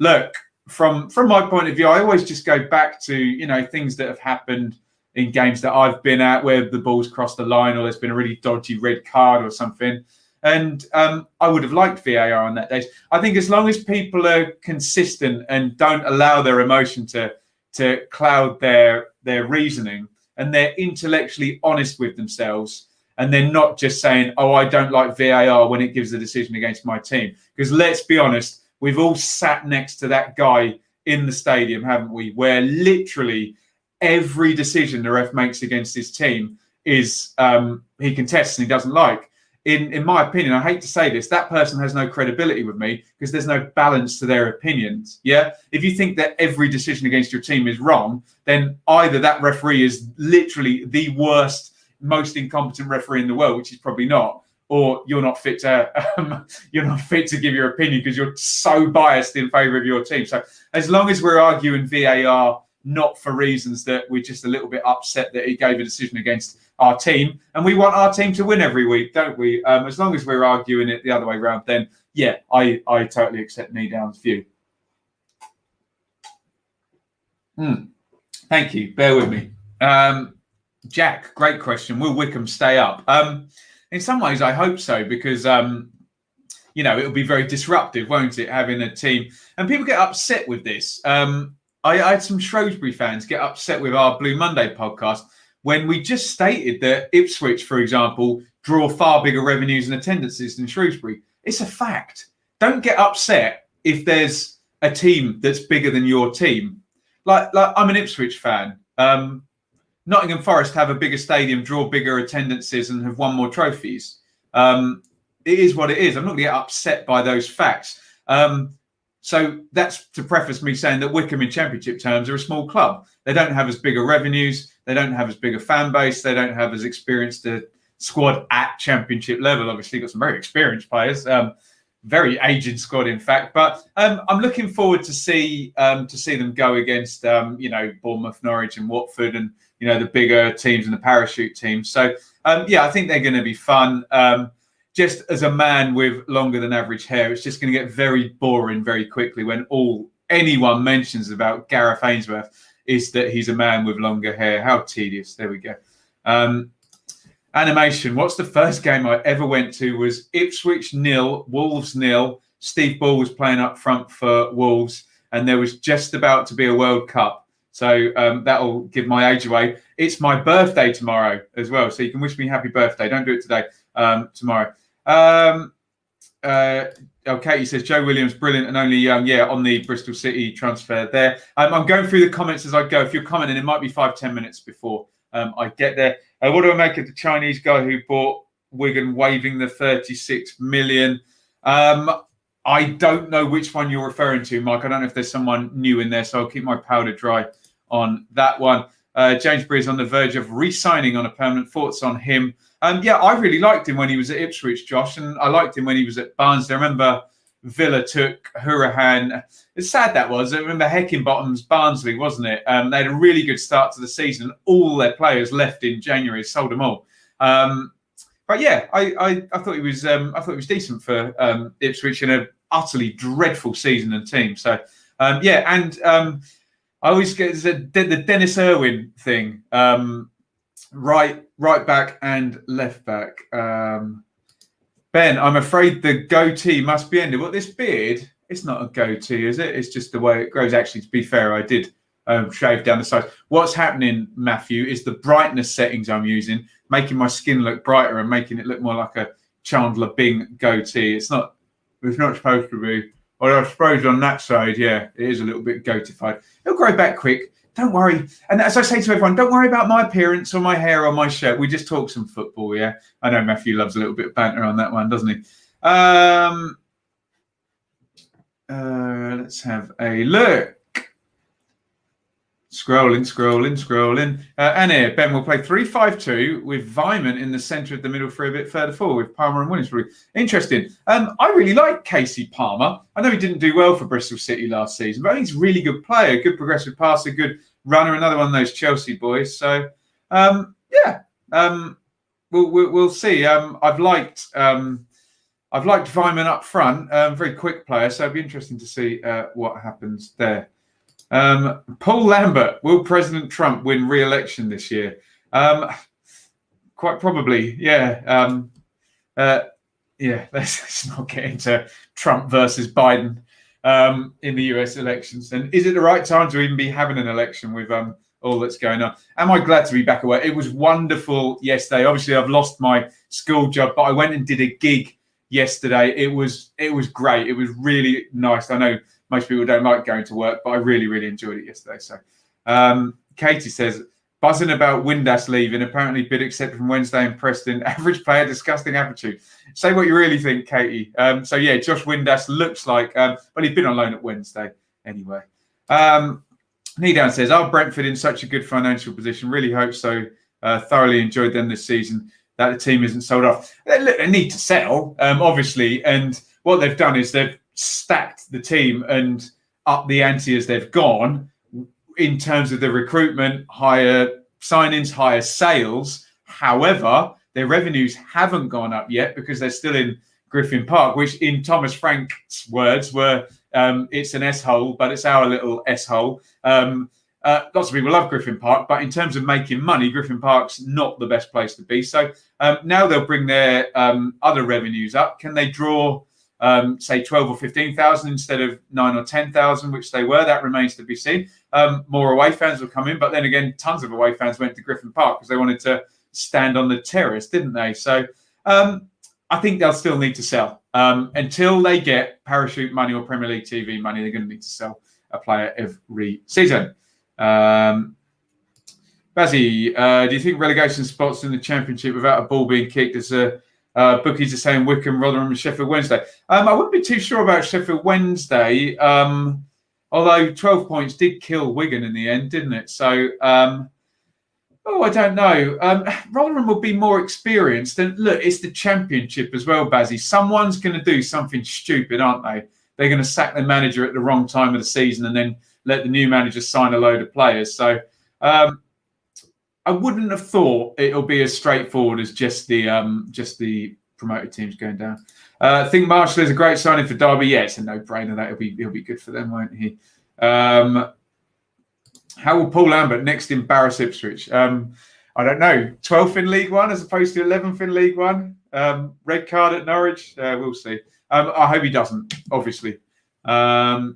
look, from my point of view, I always just go back to, things that have happened in games that I've been at where the ball's crossed the line or there's been a really dodgy red card or something. And I would have liked VAR on that day. I think as long as people are consistent and don't allow their emotion to cloud their reasoning, and they're intellectually honest with themselves, and they're not just saying, I don't like VAR when it gives a decision against my team. Because let's be honest, we've all sat next to that guy in the stadium, haven't we? Where literally every decision the ref makes against his team is he contests and he doesn't like. In my opinion, I hate to say this, that person has no credibility with me because there's no balance to their opinions. Yeah. If you think that every decision against your team is wrong, then either that referee is literally the worst, most incompetent referee in the world, which is probably not, or you're not fit to give your opinion because you're so biased in favour of your team. So as long as we're arguing VAR, not for reasons that we're just a little bit upset that he gave a decision against our team, and we want our team to win every week, don't we? As long as we're arguing it the other way around, then yeah, I totally accept Needown's view. Thank you. Bear with me. Jack, great question. Will Wycombe stay up? In some ways, I hope so, because it'll be very disruptive, won't it, having a team? And people get upset with this. I had some Shrewsbury fans get upset with our Blue Monday podcast when we just stated that Ipswich, for example, draw far bigger revenues and attendances than Shrewsbury. It's a fact. Don't get upset if there's a team that's bigger than your team. Like I'm an Ipswich fan. Nottingham Forest have a bigger stadium, draw bigger attendances, and have won more trophies. It is what it is. I'm not going to get upset by those facts. So that's to preface me saying that Wycombe in Championship terms are a small club. They don't have as big a revenues. They don't have as big a fan base. They don't have as experienced a squad at Championship level. Obviously, got some very experienced players, very aged squad, in fact. But I'm looking forward to see them go against Bournemouth, Norwich, and Watford, and the bigger teams and the parachute teams. So I think they're going to be fun. Just as a man with longer than average hair, it's just going to get very boring very quickly when all anyone mentions about Gareth Ainsworth is that he's a man with longer hair. How tedious. There we go. Animation. What's the first game I ever went to was Ipswich 0, Wolves 0. Steve Ball was playing up front for Wolves, and there was just about to be a World Cup. So that'll give my age away. It's my birthday tomorrow as well, so you can wish me happy birthday. Don't do it today. Tomorrow. Katie says Joe Williams, brilliant and only young. Yeah, on the Bristol City transfer there. I'm going through the comments as I go. If you're commenting, it might be 5-10 minutes before I get there. What do I make of the Chinese guy who bought Wigan waiving the 36 million? I don't know which one you're referring to, Mike. I don't know if there's someone new in there, so I'll keep my powder dry on that one. James Bree is on the verge of re-signing on a permanent. Thoughts on him? I really liked him when he was at Ipswich, Josh, and I liked him when he was at Barnsley. I remember Villa took Hourihane. It's sad that was. I remember Heckingbottom's Barnsley, wasn't it? They had a really good start to the season. All their players left in January, sold them all. But yeah, I thought he was. I thought he was decent for Ipswich in an utterly dreadful season and team. So I always get the Dennis Irwin thing. Right back and left back. Ben, I'm afraid the goatee must be ended. What, this beard? It's not a goatee, is it? It's just the way it grows. Actually, to be fair, I did shave down the sides. What's happening, Matthew, is the brightness settings I'm using, making my skin look brighter and making it look more like a Chandler Bing goatee. It's not supposed to be. Well, I suppose on that side, yeah, it is a little bit goatified. It'll grow back quick. Don't worry. And as I say to everyone, don't worry about my appearance or my hair or my shirt. We just talk some football, yeah? I know Matthew loves a little bit of banter on that one, doesn't he? Let's have a look. Scrolling. And here, Ben will play 3-5-2 with Vyman in the centre of the middle for a bit further forward with Palmer and Williams. Interesting. I really like Casey Palmer. I know he didn't do well for Bristol City last season, but I think he's a really good player, good progressive passer, good runner, another one of those Chelsea boys. So, we'll see. I've liked Vyman up front, very quick player, so it'd be interesting to see what happens there. Paul Lambert, will President Trump win re-election this year? Quite probably, yeah. Let's not get into Trump versus Biden in the US elections. And is it the right time to even be having an election with all that's going on? Am I glad to be back at work? It was wonderful yesterday. Obviously, I've lost my school job, but I went and did a gig yesterday. It was great. It was really nice. I know most people don't like going to work, but I really, really enjoyed it yesterday. So Katie says, buzzing about Windass leaving, apparently bid accepted from Wednesday in Preston. Average player, disgusting attitude. Say what you really think, Katie. Josh Windass looks like, he'd been on loan at Wednesday anyway. Needown says, are Brentford in such a good financial position? Really hope so. Thoroughly enjoyed them this season. That the team isn't sold off. They need to sell, obviously. And what they've done is they've stacked the team and up the ante as they've gone in terms of the recruitment, higher signings, higher sales. However, their revenues haven't gone up yet because they're still in Griffin Park, which in Thomas Frank's words were, it's an S-hole, but it's our little S-hole. lots of people love Griffin Park, but in terms of making money, Griffin Park's not the best place to be. So now they'll bring their other revenues up. Can they draw, say, 12 or 15,000 instead of 9 or 10,000, which they were? That remains to be seen. More away fans will come in, but then again, tons of away fans went to Griffin Park because they wanted to stand on the terrace, didn't they? So I think they'll still need to sell. Until they get parachute money or Premier League TV money, they're going to need to sell a player every season. Bazzy, do you think relegation spots in the Championship without a ball being kicked as bookies are saying Wycombe, Rotherham and Sheffield Wednesday? I wouldn't be too sure about Sheffield Wednesday, although 12 points did kill Wigan in the end, didn't it? So, I don't know. Rotherham will be more experienced. And look, it's the Championship as well, Bazzy. Someone's going to do something stupid, aren't they? They're going to sack their manager at the wrong time of the season and then let the new manager sign a load of players. So I wouldn't have thought it'll be as straightforward as just the promoted teams going down. I think Marshall is a great signing for Derby. Yeah, it's a no-brainer. He'll be good for them, won't he? How will Paul Lambert next embarrass Ipswich? I don't know. 12th in League One as opposed to 11th in League One. Red card at Norwich. We'll see. I hope he doesn't, obviously. Famara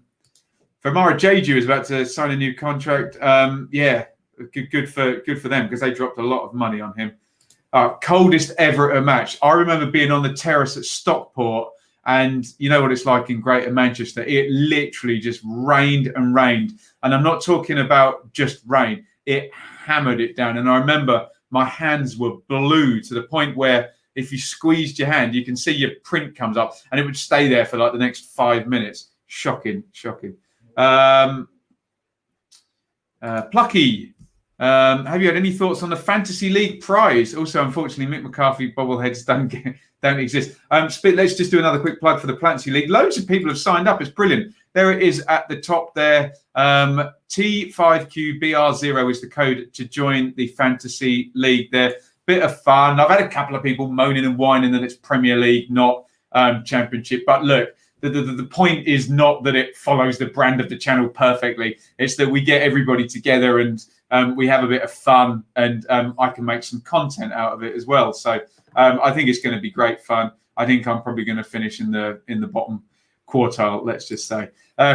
Jeju is about to sign a new contract. Yeah, good for them because they dropped a lot of money on him. Coldest ever at a match. I remember being on the terrace at Stockport, and you know what it's like in Greater Manchester. It literally just rained and rained. And I'm not talking about just rain. It hammered it down. And I remember my hands were blue to the point where if you squeezed your hand, you can see your print comes up and it would stay there for like the next 5 minutes. Shocking. Plucky. Have you had any thoughts on the Fantasy League prize? Also, unfortunately, Mick McCarthy bobbleheads don't exist. Let's just do another quick plug for the Fantasy League. Loads of people have signed up. It's brilliant. There it is at the top there. T5QBR0 is the code to join the Fantasy League there. Bit of fun. I've had a couple of people moaning and whining that it's Premier League, not Championship. But look, the point is not that it follows the brand of the channel perfectly. It's that we get everybody together and we have a bit of fun, and I can make some content out of it as well. So I think it's going to be great fun. I think I'm probably going to finish in the bottom quartile, let's just say.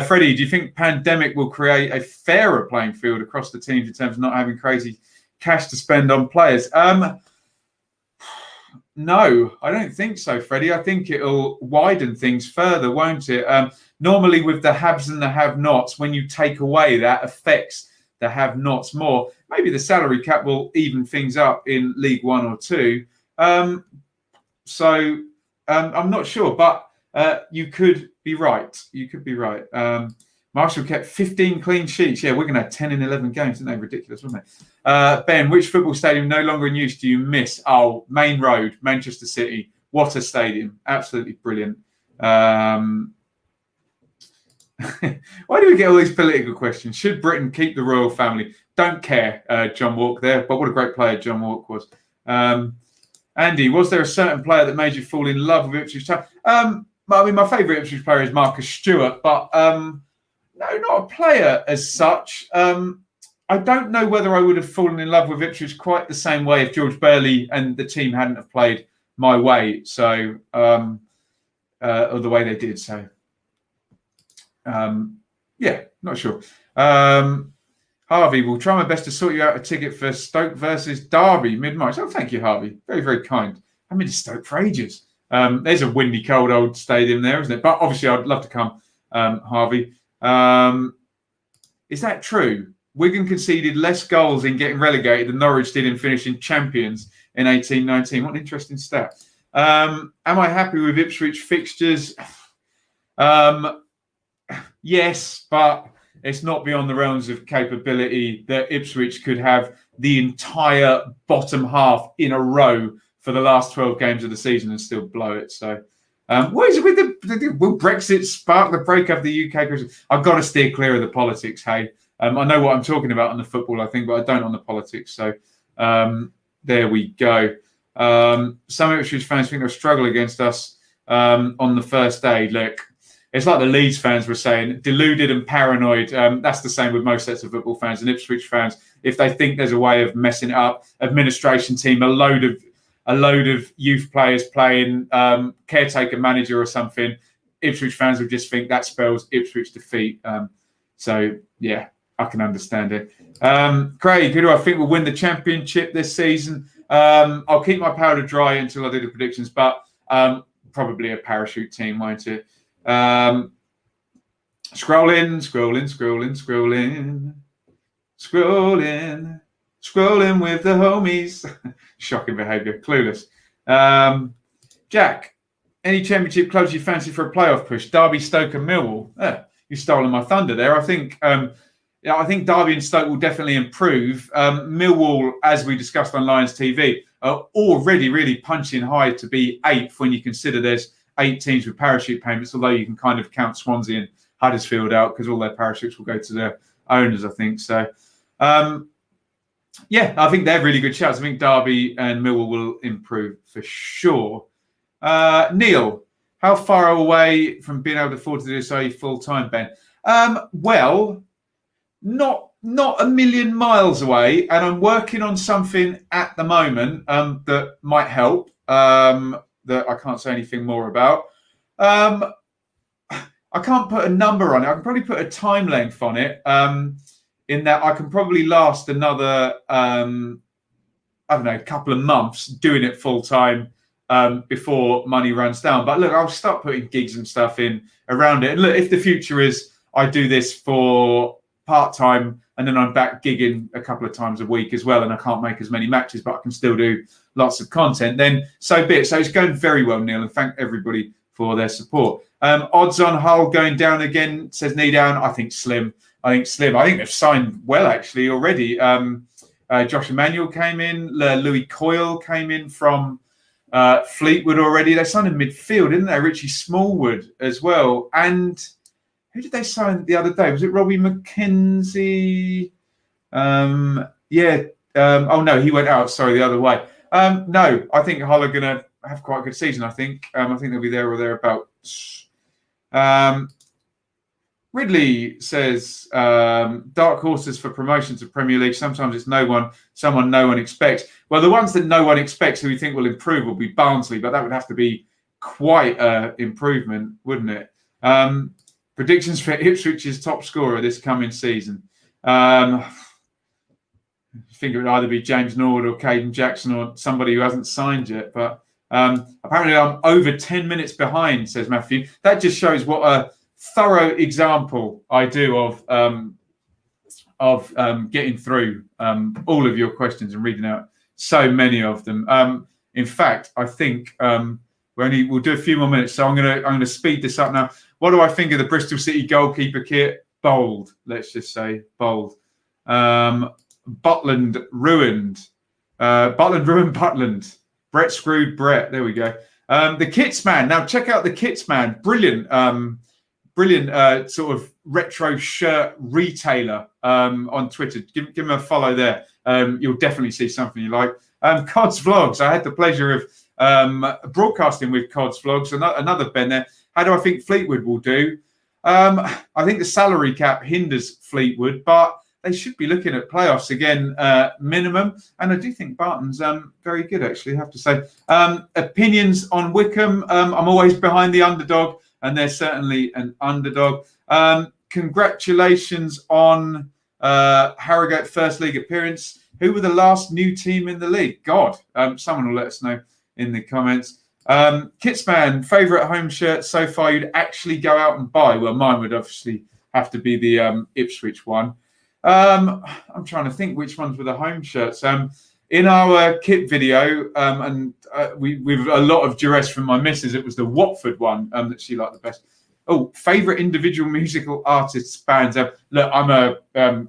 Freddie, do you think pandemic will create a fairer playing field across the teams in terms of not having crazy cash to spend on players? No, I don't think so, Freddie. I think it'll widen things further, won't it? Normally with the haves and the have-nots, when you take away that affects the have-nots more. Maybe the salary cap will even things up in League 1 or 2. So I'm not sure, but you could be right. Marshall kept 15 clean sheets. Yeah, we're going to have 10 in 11 games. Isn't that ridiculous, wasn't it? Ben, which football stadium no longer in use do you miss? Oh, Main Road, Manchester City. What a stadium. Absolutely brilliant. Why do we get all these political questions? Should Britain keep the royal family? Don't care, John Walk there. But what a great player John Walk was. Andy, was there a certain player that made you fall in love with Ipswich Town? My favourite Ipswich player is Marcus Stewart, but no, not a player as such. I don't know whether I would have fallen in love with Ipswich quite the same way if George Burley and the team hadn't have played my way, or the way they did. So, yeah, not sure. Harvey, will try my best to sort you out a ticket for Stoke versus Derby mid-March. Oh, thank you, Harvey. Very, very kind. I've been to Stoke for ages. There's a windy, cold old stadium there, isn't it? But obviously, I'd love to come, Harvey. Is that true? Wigan conceded less goals in getting relegated than Norwich did in finishing champions in 18-19. What an interesting stat. Am I happy with Ipswich fixtures? Yes, but it's not beyond the realms of capability that Ipswich could have the entire bottom half in a row for the last 12 games of the season and still blow it. So, what is it with will Brexit spark the breakup of the UK? I've got to steer clear of the politics, hey. I know what I'm talking about on the football, I think, but I don't on the politics. So, there we go. Some Ipswich fans think they'll struggle against us on the first day. Look, it's like the Leeds fans were saying, deluded and paranoid. That's the same with most sets of football fans and Ipswich fans. If they think there's a way of messing it up, administration team, a load of youth players playing caretaker manager or something, Ipswich fans will just think that spells Ipswich defeat. So yeah, I can understand it. Craig, who do I think will win the championship this season? I'll keep my powder dry until I do the predictions, but probably a parachute team, won't it? Scrolling with the homies. Shocking behaviour, clueless. Jack, any championship clubs you fancy for a playoff push? Derby, Stoke and Millwall. You've stolen my thunder there. I think Derby and Stoke will definitely improve. Millwall, as we discussed on Lions TV, are already really punching high to be 8th when you consider there's 8 teams with parachute payments, although you can kind of count Swansea and Huddersfield out because all their parachutes will go to their owners, I think. So, yeah, I think they're really good shouts. I think Derby and Millwall will improve for sure. Neil, how far away from being able to afford to do this are you full-time, Ben? Well, not a million miles away, and I'm working on something at the moment that might help, that I can't say anything more about. I can't put a number on it. I can probably put a time length on it, in that I can probably last another, couple of months doing it full-time before money runs down. But look, I'll start putting gigs and stuff in around it. And look, if the future is I do this for part-time and then I'm back gigging a couple of times a week as well, and I can't make as many matches, but I can still do lots of content, then so be it. So it's going very well, Neil, and thank everybody for their support. Odds on Hull going down again, says Knee Down. I think slim. I think they've signed well, actually, already. Josh Emmanuel came in. Louis Coyle came in from Fleetwood already. They signed in midfield, didn't they? Richie Smallwood as well. And who did they sign the other day? Was it Robbie McKenzie? Oh, no, he went out. Sorry, the other way. No, I think Hull are going to have quite a good season, I think. I think they'll be there or thereabouts. Ridley says, dark horses for promotion to Premier League. Sometimes it's someone no one expects. Well, the ones that no one expects who we think will improve will be Barnsley, but that would have to be quite an improvement, wouldn't it? Predictions for Ipswich's top scorer this coming season. I think it would either be James Norwood or Caden Jackson or somebody who hasn't signed yet. But apparently I'm over 10 minutes behind, says Matthew. That just shows what a thorough example I do of getting through all of your questions and reading out so many of them. In fact, I think we'll do a few more minutes, so I'm gonna speed this up now. What do I think of the Bristol City goalkeeper kit? Bold, let's just say bold. Butland ruined. Butland. Brett screwed Brett. There we go. The Kits Man. Now check out the Kits Man. Brilliant sort of retro shirt retailer on Twitter. Give him a follow there. You'll definitely see something you like. Cod's Vlogs. I had the pleasure of broadcasting with Cod's Vlogs. Another Ben there. How do I think Fleetwood will do? I think the salary cap hinders Fleetwood, but they should be looking at playoffs again, minimum. And I do think Barton's very good, actually, I have to say. Opinions on Wickham. I'm always behind the underdog, and they're certainly an underdog. Congratulations on Harrogate First League appearance. Who were the last new team in the league? God, someone will let us know in the comments. Kitsman, favourite home shirt so far you'd actually go out and buy? Well, mine would obviously have to be the Ipswich one. I'm trying to think which ones were the home shirts. In our kit video, with a lot of duress from my missus, it was the Watford one that she liked the best. Oh, favourite individual musical artists, bands. Look, I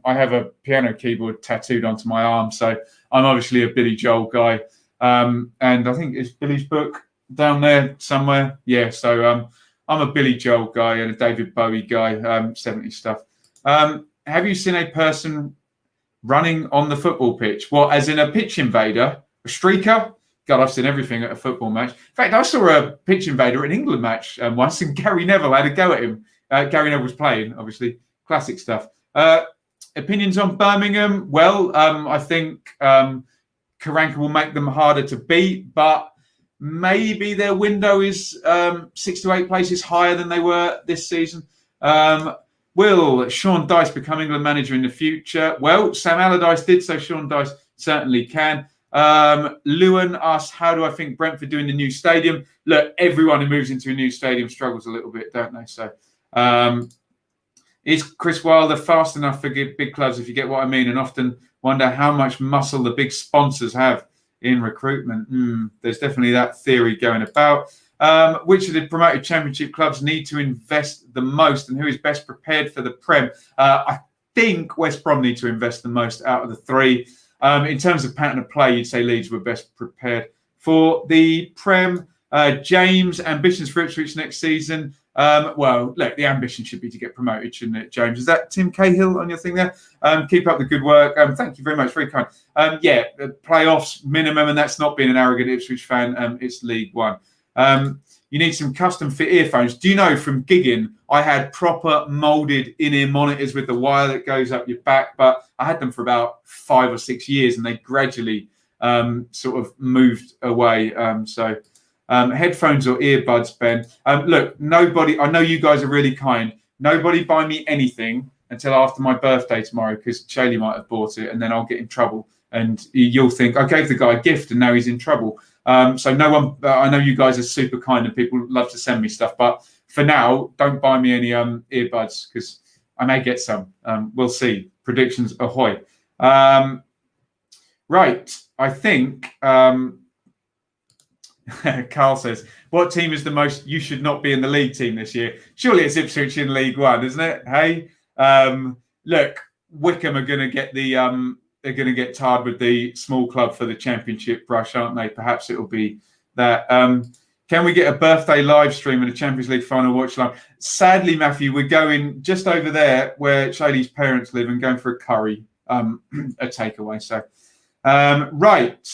have a piano keyboard tattooed onto my arm, so I'm obviously a Billy Joel guy. And I think it's Billy's book down there somewhere. Yeah, so I'm a Billy Joel guy and a David Bowie guy, 70s stuff. Have you seen a person running on the football pitch? What, as in a pitch invader, a streaker? God, I've seen everything at a football match. In fact, I saw a pitch invader at an England match once, and Gary Neville had a go at him. Gary Neville was playing, obviously. Classic stuff. Opinions on Birmingham? Well, I think Karanka will make them harder to beat, but maybe their window is 6 to 8 places higher than they were this season. Will Sean Dyche become England manager in the future? Well, Sam Allardyce did, so Sean Dyche certainly can. Lewin asks, how do I think Brentford do in the new stadium? Look, everyone who moves into a new stadium struggles a little bit, don't they? So, is Chris Wilder fast enough for big clubs, if you get what I mean? And often wonder how much muscle the big sponsors have in recruitment. There's definitely that theory going about. Which of the promoted championship clubs need to invest the most, and who is best prepared for the Prem? I think West Brom need to invest the most out of the three. In terms of pattern of play, you'd say Leeds were best prepared for the Prem. James, ambitions for Ipswich next season? Well, look, the ambition should be to get promoted, shouldn't it, James? Is that Tim Cahill on your thing there? Keep up the good work. Thank you very much. Very kind. Yeah, the playoffs minimum, and that's not being an arrogant Ipswich fan. It's League One. You need some custom fit earphones. Do you know, from gigging, I had proper molded in-ear monitors with the wire that goes up your back, but I had them for about 5 or 6 years, and they gradually sort of moved away. So headphones or earbuds, Ben? Look, nobody, I know you guys are really kind. Nobody buy me anything until after my birthday tomorrow, because Shaylee might have bought it, and then I'll get in trouble. And you'll think, I gave the guy a gift and now he's in trouble. So no one, I know you guys are super kind and people love to send me stuff, but for now, don't buy me any earbuds, because I may get some. We'll see. Predictions ahoy. Right. I think Carl says, what team is the most you should not be in the league team this year? Surely it's Ipswich in League One, isn't it? Hey, look, Wickham are going to get the they're going to get tarred with the small club for the championship brush, aren't they? Perhaps it'll be that. Can we get a birthday live stream and a Champions League final watch live? Sadly, Matthew, we're going just over there where Shaylee's parents live and going for a curry, a takeaway. So, right.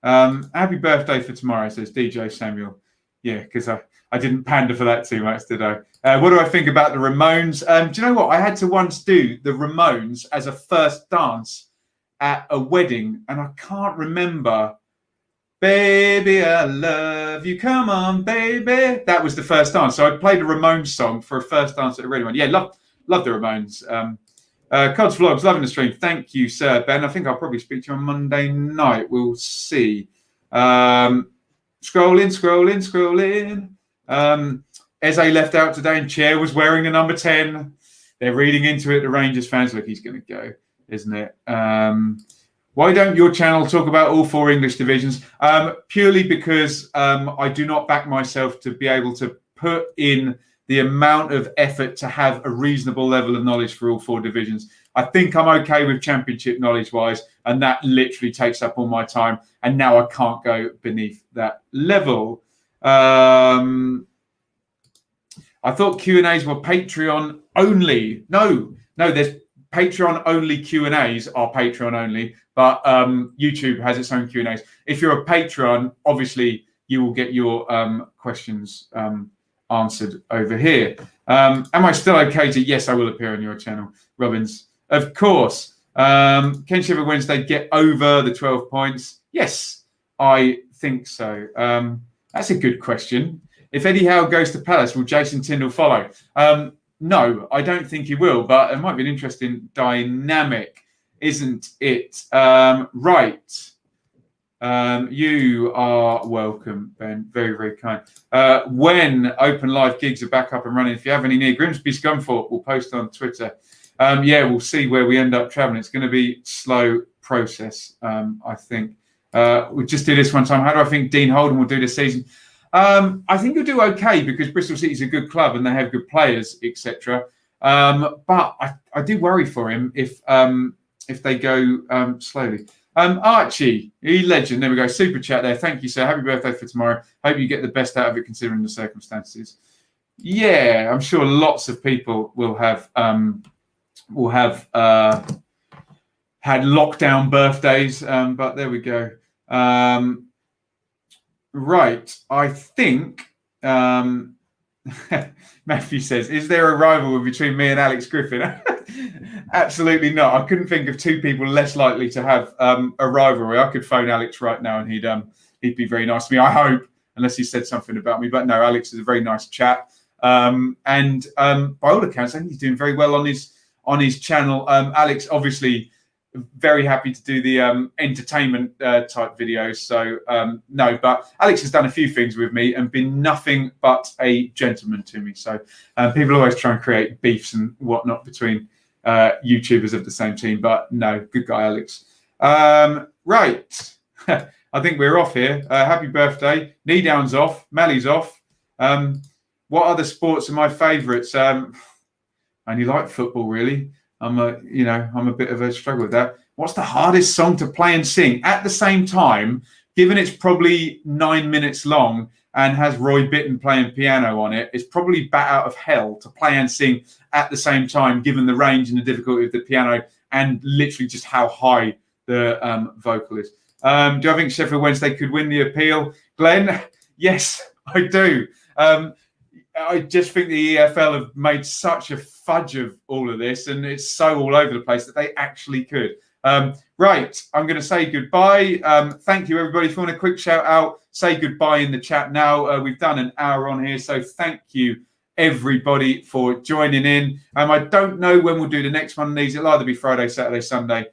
Happy birthday for tomorrow, says DJ Samuel. Yeah, because I didn't pander for that too much, did I? What do I think about the Ramones? Do you know what? I had to once do the Ramones as a first dance at a wedding, and I can't remember. Baby, I love you. Come on, baby. That was the first dance. So I played a Ramones song for a first dance at a wedding. Yeah, love the Ramones. Cods Vlogs, loving the stream. Thank you, sir. Ben, I think I'll probably speak to you on Monday night. We'll see. Scrolling. Eze left out today and Chair was wearing a number 10. They're reading into it, the Rangers fans. Look, he's going to go, isn't it? Why don't your channel talk about all 4 English divisions? Purely because I do not back myself to be able to put in the amount of effort to have a reasonable level of knowledge for all 4 divisions. I think I'm okay with championship knowledge-wise, and that literally takes up all my time. And now I can't go beneath that level. I thought Q&As were Patreon only. No, there's Patreon only Q&As are Patreon only, but YouTube has its own Q&As. If you're a Patreon, obviously you will get your questions answered over here. Am I still okay to? Yes, I will appear on your channel, Robbins. Of course. Can Shiver Wednesday get over the 12 points? Yes, I think so. That's a good question. If Eddie Howe goes to Palace, will Jason Tindall follow? No, I don't think he will, but it might be an interesting dynamic, isn't it? Right. You are welcome, Ben. Very, very kind. When open live gigs are back up and running, if you have any near Grimsby, Scunthorpe, we'll post on Twitter. Yeah, we'll see where we end up traveling. It's going to be a slow process, I think. We'll just do this one time. How do I think Dean Holden will do this season? I think he'll do okay because Bristol City's a good club and they have good players, etc. But I do worry for him if they go slowly. Archie, legend. There we go. Super chat there. Thank you, sir. Happy birthday for tomorrow. Hope you get the best out of it considering the circumstances. Yeah, I'm sure lots of people will have had lockdown birthdays. But there we go. Right. I think Matthew says, is there a rivalry between me and Alex Griffin? Absolutely not. I couldn't think of two people less likely to have a rivalry. I could phone Alex right now and he'd be very nice to me, I hope, unless he said something about me. But no, Alex is a very nice chap. And by all accounts, I think he's doing very well on his channel. Alex, obviously, very happy to do the entertainment type videos. So no, but Alex has done a few things with me and been nothing but a gentleman to me. So people always try and create beefs and whatnot between YouTubers of the same team, but no, good guy, Alex. Right. I think we're off here. Happy birthday. Knee down's off. Mally's off. What other sports are my favourites? I only like football, really. I'm a bit of a struggle with that. What's the hardest song to play and sing at the same time, given it's probably 9 minutes long and has Roy Bittan playing piano on it? It's probably bat out of hell to play and sing at the same time, given the range and the difficulty of the piano and literally just how high the vocal is. Do I think Sheffield Wednesday could win the appeal? Glenn, yes, I do. I just think the EFL have made such a fudge of all of this, and it's so all over the place that they actually could. Right, I'm going to say goodbye. Thank you, everybody. If you want a quick shout out, say goodbye in the chat now. We've done an hour on here, so thank you, everybody, for joining in. I don't know when we'll do the next one of these. It'll either be Friday, Saturday, Sunday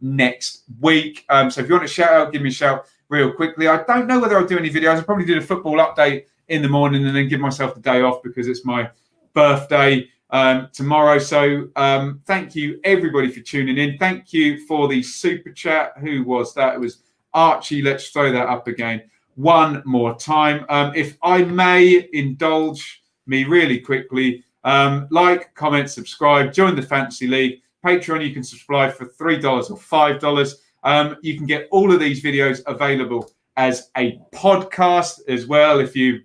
next week. So if you want a shout out, give me a shout real quickly. I don't know whether I'll do any videos. I'll probably do the football update in the morning and then give myself the day off because it's my birthday tomorrow. So thank you, everybody, for tuning in. Thank you for the super chat. Who was that? It was Archie. Let's throw that up again one more time. If I may indulge me really quickly, like, comment, subscribe, join the Fantasy League. Patreon, you can subscribe for $3 or $5. You can get all of these videos available as a podcast as well. If you're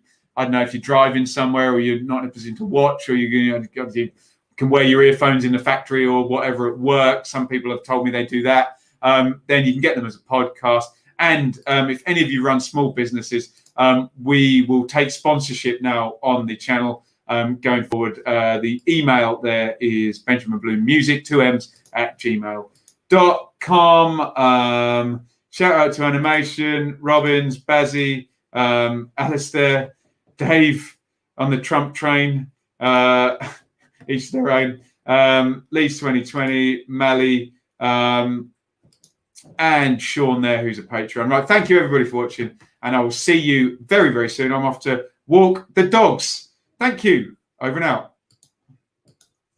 driving somewhere or you're not in a position to watch, or you can wear your earphones in the factory or whatever at work. Some people have told me they do that. Then you can get them as a podcast. And if any of you run small businesses, we will take sponsorship now on the channel going forward. The email there is benjaminbloom@gmail.com. Shout out to Animation, Robbins, Bazzy, Alistair, Dave on the Trump train, each their own, Leeds 2020, Mally, and Sean there, who's a Patreon. Right, thank you everybody for watching, and I will see you very, very soon. I'm off to walk the dogs. Thank you. Over and out.